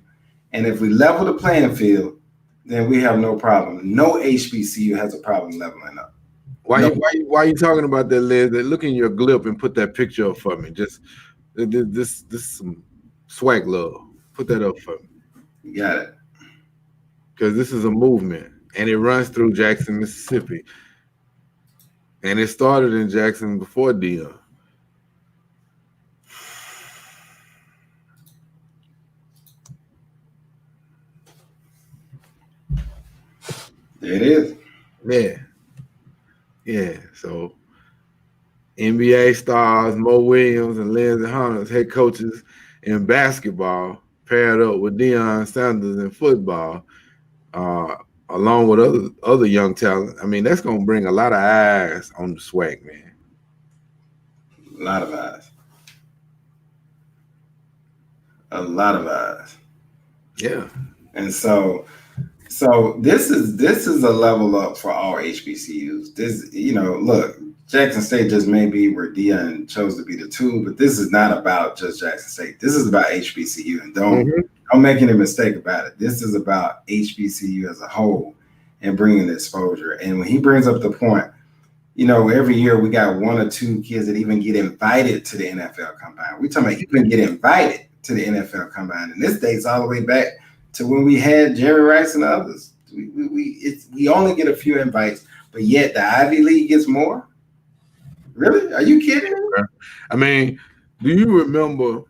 And if we level the playing field, then we have no problem. No HBCU has a problem leveling up. No, Why you talking about that, Liz? Look in your glip and put that picture up for me. Just this some swag love. Put that up for me. you got it. Because this is a movement and it runs through Jackson, Mississippi. And it started in Jackson before Dion. There it is. Yeah. Yeah. So NBA stars Mo Williams and Lindsey Hunter, head coaches in basketball, paired up with Deion Sanders in football, along with other young talent. I mean, that's gonna bring a lot of eyes on the swag, man. A lot of eyes. A lot of eyes. Yeah. And so this is a level up for all HBCUs. This, look, Jackson State just may be where Deion chose to be the two, but this is not about just Jackson State. This is about HBCU, and don't make any mistake about it. This is about HBCU as a whole and bringing exposure. And when he brings up the point, every year we got one or two kids that even get invited to the NFL Combine. We're talking about even get invited to the NFL Combine, and this dates all the way back to when we had Jerry Rice and others. We only get a few invites, but yet the Ivy League gets more. Really? Are you kidding me? I mean, do you remember?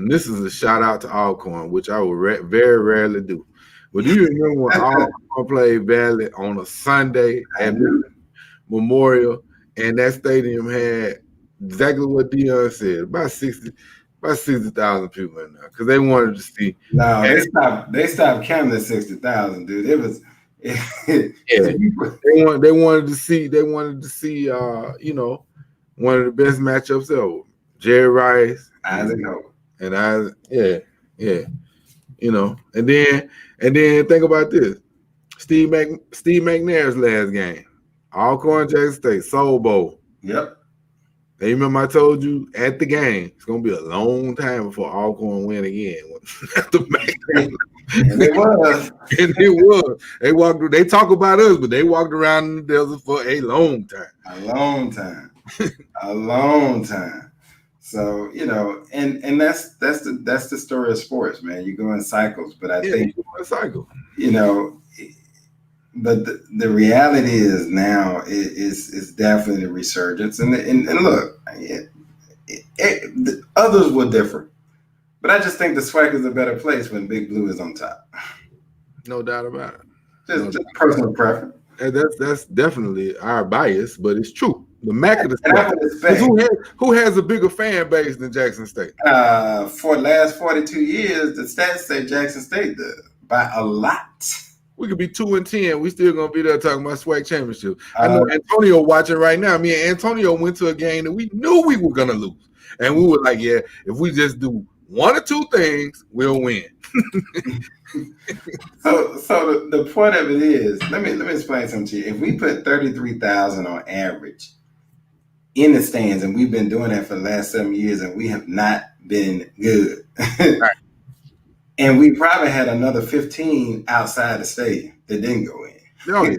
This is a shout out to Alcorn, which I will very rarely do. But do you remember when Alcorn played Valley on a Sunday at Memorial, and that stadium had exactly what Deion said, about 60,000 people in there, because they wanted to see. No, they stopped counting at 60,000, dude. It was they wanted to see one of the best matchups ever. Jerry Rice, Isaac Hope. And and then think about this. Steve McNair's last game. Alcorn, Jackson State, Soul Bowl. Yep. Hey, remember I told you at the game, it's gonna be a long time before Alcorn win again. And it was. And it was. They talk about us, but they walked around in the desert for a long time. A long time. A long time. So, and that's the story of sports, man. You go in cycles, but I think you go in a cycle. But the reality is now is definitely the resurgence, and look, the others will differ, but I just think the SWAC is a better place when Big Blue is on top. No doubt about it. Just personal preference. And that's definitely our bias, but it's true. The MAC of the SWAC. Who has a bigger fan base than Jackson State? For the last 42 years, the stats say Jackson State does by a lot. We could be 2-10. We still gonna be there talking about SWAC championship. I know Antonio watching right now. Me and Antonio went to a game that we knew we were gonna lose, and we were like, "Yeah, if we just do one or two things, we'll win." So the point of it is, let me explain something to you. If we put 33,000 on average in the stands, and we've been doing that for the last 7 years, and we have not been good. Right. And we probably had another 15 outside the stadium that didn't go in. Oh, yeah.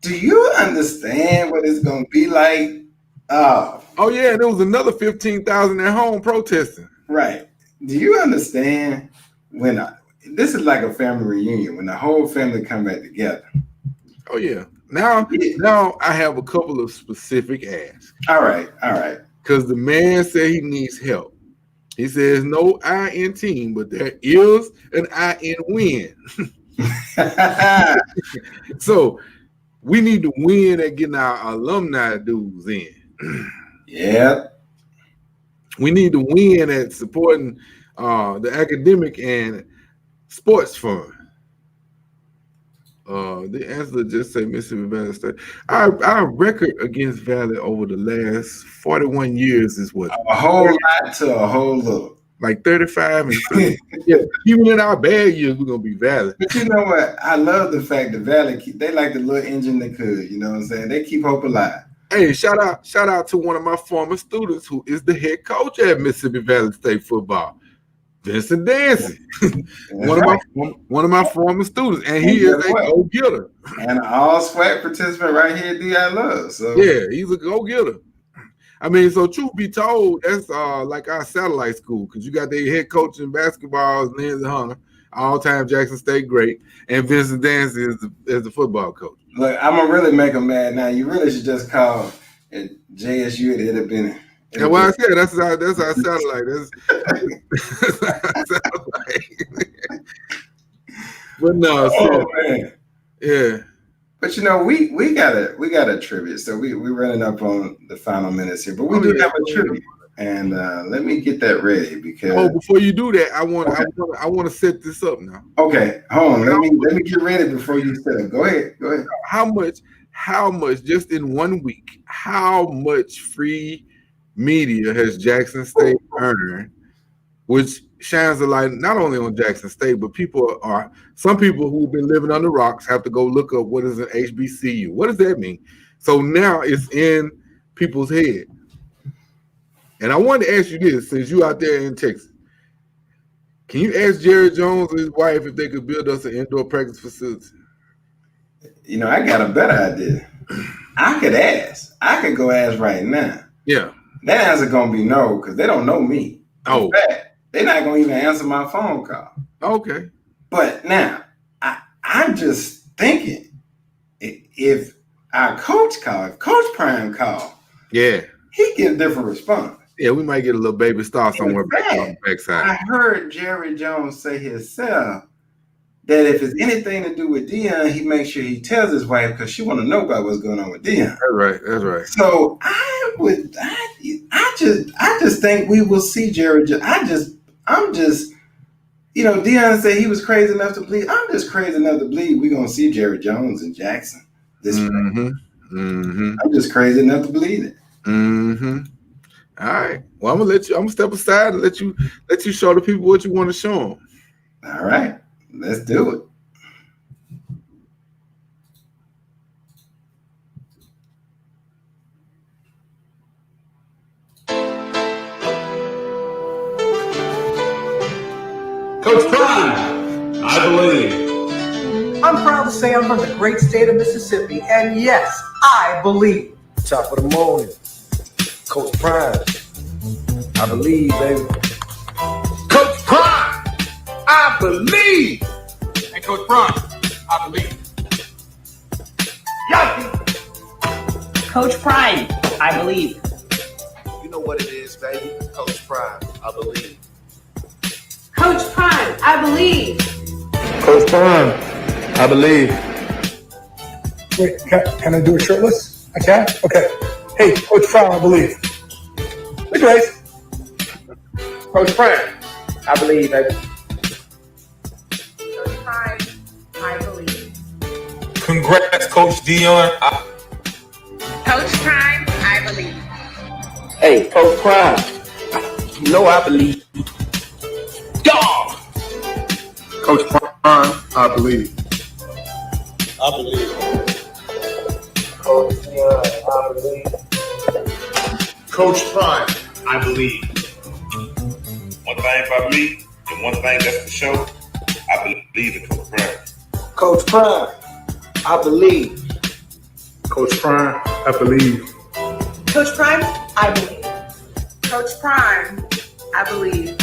Do you understand what it's going to be like? Oh, yeah. There was another 15,000 at home protesting. Right. Do you understand when this is like a family reunion, when the whole family come back together? Oh, yeah. Now I have a couple of specific asks. All right. Because the man said he needs help. He says no I in team, but there is an I in win. So we need to win at getting our alumni dues in. Yeah. We need to win at supporting the academic and sports fund. The answer just say Mississippi Valley State. Our record against Valley over the last 41 years is what? A whole lot to a whole little. Like 35 and 30. Yeah, even in our bad years, we're gonna be Valley. But you know what? I love the fact that Valley they like the little engine that could. You know what I'm saying? They keep hope alive. Hey, shout out to one of my former students who is the head coach at Mississippi Valley State football. Vincent Dancy, one of my former students, and he is a go-getter. And an all-SWAC participant right here at DI Love. So yeah, he's a go-getter. I mean, so truth be told, that's like our satellite school, because you got their head coach in basketball, Lindsey Hunter, all-time Jackson State great, and Vincent Dancy is the football coach. Look, I'm gonna really make them mad now. You really should just call it JSU. It'd have been. And what I said, that's our satellite. That's our satellite. But no, man. Yeah. But we got a trivia. So we're running up on the final minutes here. But we do have a trivia. And let me get that ready because before you do that, I want to set this up now. Okay, hold on. Let me get ready before you set it. Go ahead. How much just in 1 week, how much free media has Jackson State earned, which shines a light not only on Jackson State, but some people who've been living under rocks have to go look up what is an HBCU. What does that mean? So now it's in people's head. And I wanted to ask you this, since you out there in Texas, can you ask Jerry Jones and his wife if they could build us an indoor practice facility? I got a better idea. I could ask. I could go ask right now. Yeah. That answer gonna be no, because they don't know me. Oh. In fact, they're not gonna even answer my phone call. Okay. But now, I'm just thinking, if our coach call, if Coach Prime call, yeah, he get a different response. Yeah, we might get a little baby star somewhere back on the backside. I heard Jerry Jones say himself that if it's anything to do with Dion, he makes sure he tells his wife because she want to know about what's going on with Dion. That's right. So I just think we will see Jerry. I'm just, Dion said he was crazy enough to bleed. I'm just crazy enough to bleed. We're gonna see Jerry Jones and Jackson this spring. Mm-hmm. I'm just crazy enough to believe it. Mm-hmm. All right. Well, I'm gonna step aside and let you show the people what you want to show them. All right. Let's do it. Coach Prime, I believe. I'm proud to say I'm from the great state of Mississippi, and yes, I believe. Top of the morning, Coach Prime, I believe, baby. Coach Prime, I believe. And Coach Prime, I believe. Coach Prime, I believe. You know what it is, baby. Coach Prime, I believe. Coach Prime, I believe. Coach Prime, I believe. Wait, can I do it shirtless? I can? Okay. Hey, Coach Prime, I believe. Look, guys. Coach Prime, I believe, baby. Coach Prime, I believe. Congrats, Coach Dion. Coach Prime, I believe. Hey, Coach Prime, you know I believe. Dog. Coach Prime, I believe. I believe. Coach Dion, I believe. Coach Prime, I believe. One thing about me, and one thing that's for sure, I believe in Coach Prime. Coach Prime, I believe. Coach Prime, I believe. Coach Prime, I believe. Coach Prime, I believe.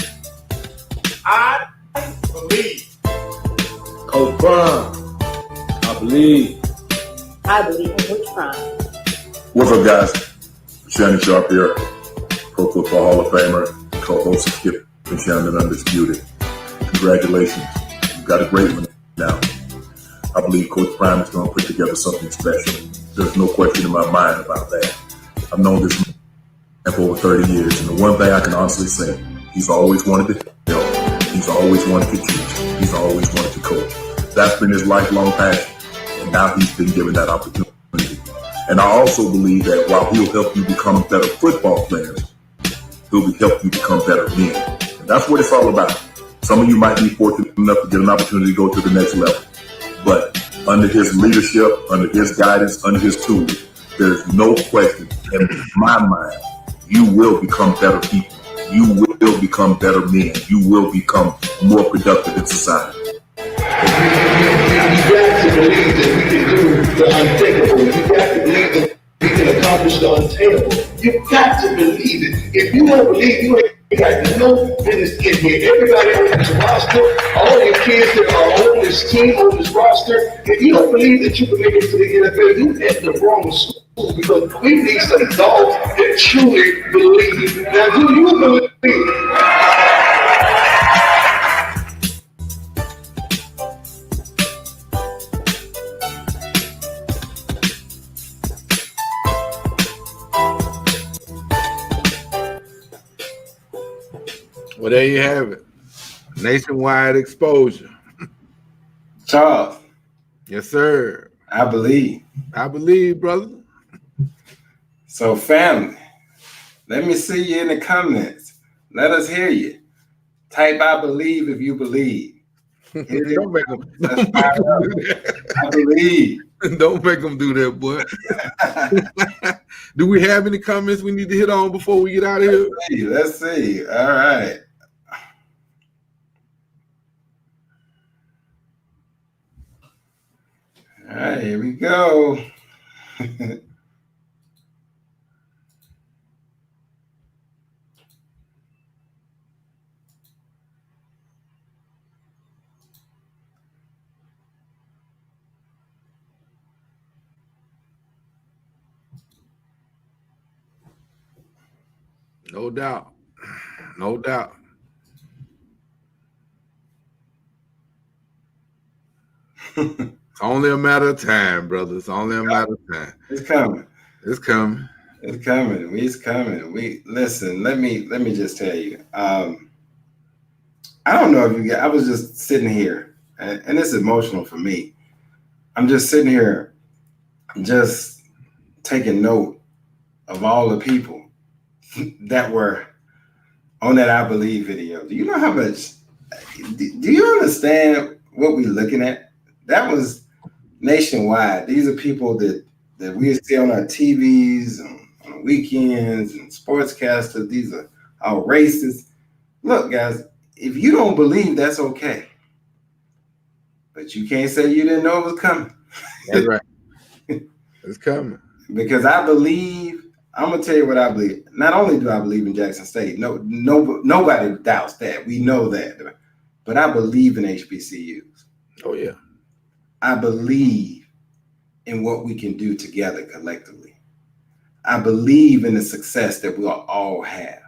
I believe. Coach Prime, I believe. I believe in Coach Prime. What's up, guys? Shannon Sharp here, Pro Football Hall of Famer, co-host of Skip and Shannon Undisputed. Congratulations. You've got a great one now. I believe Coach Prime is going to put together something special. There's no question in my mind about that. I've known this man for over 30 years, and the one thing I can honestly say, he's always wanted to help. He's always wanted to teach. He's always wanted to coach. That's been his lifelong passion, and now he's been given that opportunity. And I also believe that while he'll help you become better football players, he'll help you become better men. And that's what it's all about. Some of you might be fortunate enough to get an opportunity to go to the next level. But under his leadership, under his guidance, under his tutelage, there's no question in my mind, you will become better people. you will become better men. You will become more productive in society. You got to believe that we can do the unthinkable. You got to believe that we can accomplish the unattainable. You got to believe it. If you don't believe, you ain't got no business in here. Everybody on this roster, all your kids that are on this team, on this roster, if you don't believe that you can make it to the NFL, you at the wrong school. Because we need some dogs that truly believe. Now, do you believe? Well, there you have it. Nationwide exposure. Charles. Yes, sir. I believe. I believe, brother. So, family, let me see you in the comments. Let us hear you. Type I believe if you believe. Don't make them do that. I believe. Don't make them do that, boy. Do we have any comments we need to hit on before we get out of here? Let's see. All right. All right, here we go. No doubt. No doubt. It's only a matter of time, brother. It's only a matter of time. It's coming. It's coming. It's coming. It's coming. We listen. Let me just tell you. I don't know if you get. I was just sitting here, and it's emotional for me. I'm just sitting here, just taking note of all the people that were on that I Believe video. Do you know how much? Do you understand what we're looking at? That was nationwide. These are people that we see on our TVs on weekends and sportscasters. These are our races. Look, guys, if you don't believe, that's okay. But you can't say you didn't know it was coming. That's right. It's coming. Because I believe, I'm gonna tell you what I believe. Not only do I believe in Jackson State, nobody doubts that. We know that. But I believe in HBCUs. Oh yeah. I believe in what we can do together collectively. I believe in the success that we'll all have.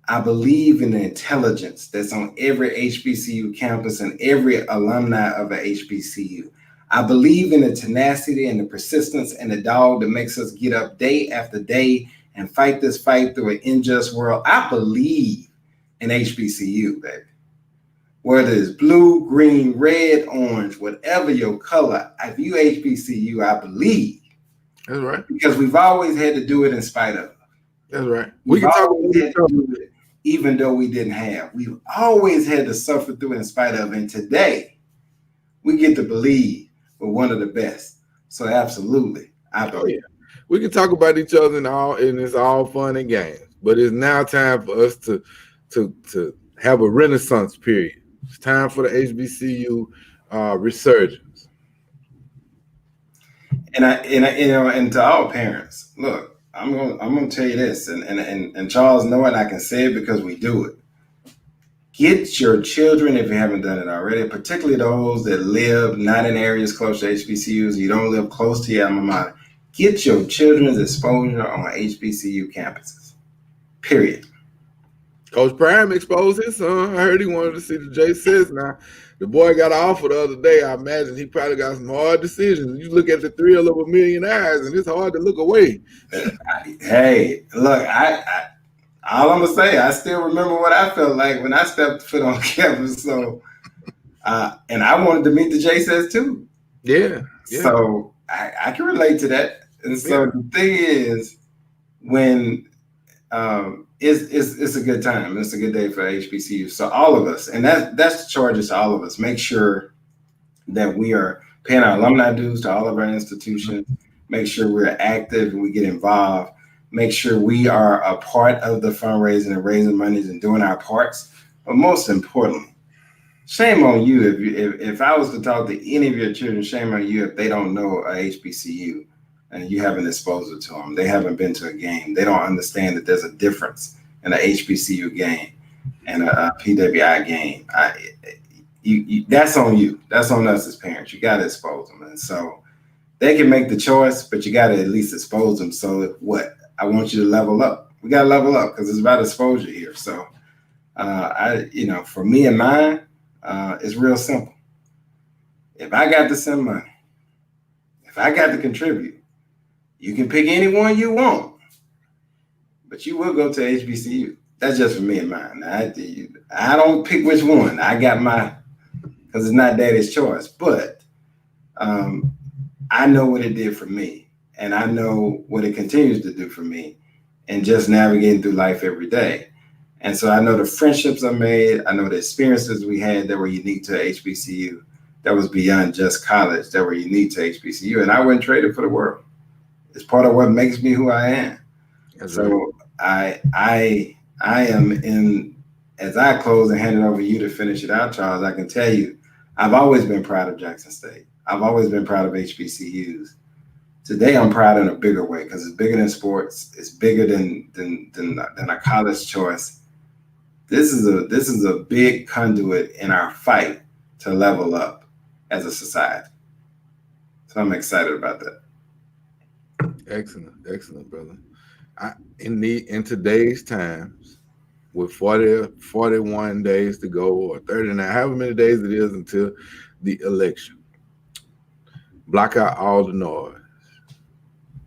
I believe in the intelligence that's on every HBCU campus and every alumni of a HBCU. I believe in the tenacity and the persistence and the dog that makes us get up day after day and fight this fight through an unjust world. I believe in HBCU, baby. Whether it's blue, green, red, orange, whatever your color, if you HBCU, I believe. That's right. Because we've always had to do it in spite of. That's right. We can talk about it even though we didn't have. We've always had to suffer through it in spite of. And today, we get to believe we're one of the best. So absolutely, I believe. Oh, yeah. We can talk about each other and it's all fun and games. But it's now time for us to have a renaissance period. It's time for the HBCU resurgence. And to all parents, look, I'm gonna tell you this, and Charles know it, I can say it because we do it. Get your children, if you haven't done it already, particularly those that live not in areas close to HBCUs, you don't live close to your alma mater, get your children's exposure on HBCU campuses. Period. Coach Prime exposed his son. I heard he wanted to see the J6. Now, the boy got an offer the other day. I imagine he probably got some hard decisions. You look at the thrill of a million eyes, and it's hard to look away. Hey, look, all I'm gonna say, I still remember what I felt like when I stepped foot on campus. So, and I wanted to meet the J6 too. Yeah. So I can relate to that. And so the thing is, when it's a good time. It's a good day for HBCU. So all of us, and that's the charge to all of us. Make sure that we are paying our alumni dues to all of our institutions. Make sure we're active and we get involved. make sure we are a part of the fundraising and raising monies and doing our parts. But most importantly, shame on you if I was to talk to any of your children, shame on you if they don't know a HBCU and you haven't exposed it to them. They haven't been to a game. They don't understand that there's a difference in an HBCU game and a PWI game. That's on you. That's on us as parents. You got to expose them. And so they can make the choice, but you got to at least expose them. So what? I want you to level up. We got to level up because it's about exposure here. So, for me and mine, it's real simple. If I got to send money, if I got to contribute, you can pick anyone you want, but you will go to HBCU. That's just for me and mine. I don't pick which one. I got my, because it's not daddy's choice, but I know what it did for me, and I know what it continues to do for me, and just navigating through life every day. And so I know the friendships I made, I know the experiences we had that were unique to HBCU, that was beyond just college, that were unique to HBCU, and I wouldn't trade it for the world. It's part of what makes me who I am. That's so right. I am in, as I close and hand it over to you to finish it out, Charles, I can tell you, I've always been proud of Jackson State. I've always been proud of HBCUs. Today, I'm proud in a bigger way because it's bigger than sports. It's bigger than a college choice. This is a big conduit in our fight to level up as a society. So I'm excited about that. Excellent, brother. In today's times, with 41 days to go, or 39, however many days it is until the election, block out all the noise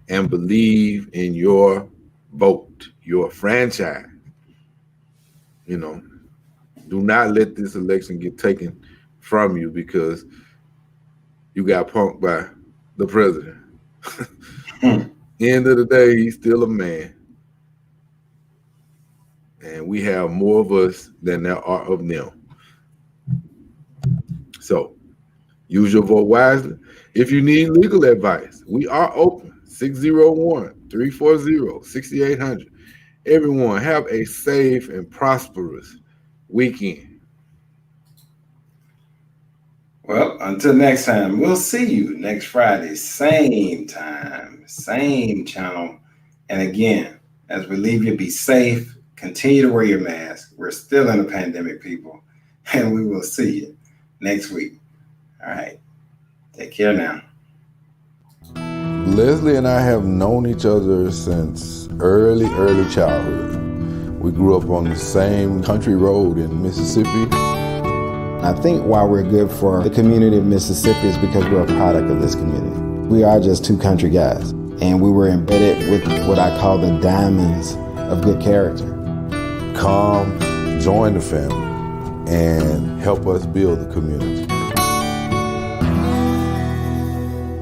and believe in your vote, your franchise. Do not let this election get taken from you because you got punked by the president. End of the day, he's still a man. And we have more of us than there are of them. So use your vote wisely. If you need legal advice, we are open. 601-340-6800. Everyone, have a safe and prosperous weekend. Well, until next time, we'll see you next Friday, same time, same channel. And again, as we leave you, be safe. Continue to wear your mask. We're still in a pandemic, people. And we will see you next week. All right. Take care now. Leslie and I have known each other since early childhood. We grew up on the same country road in Mississippi. I think why we're good for the community of Mississippi is because we're a product of this community. We are just two country guys, and we were embedded with what I call the diamonds of good character. Come, join the family, and help us build the community.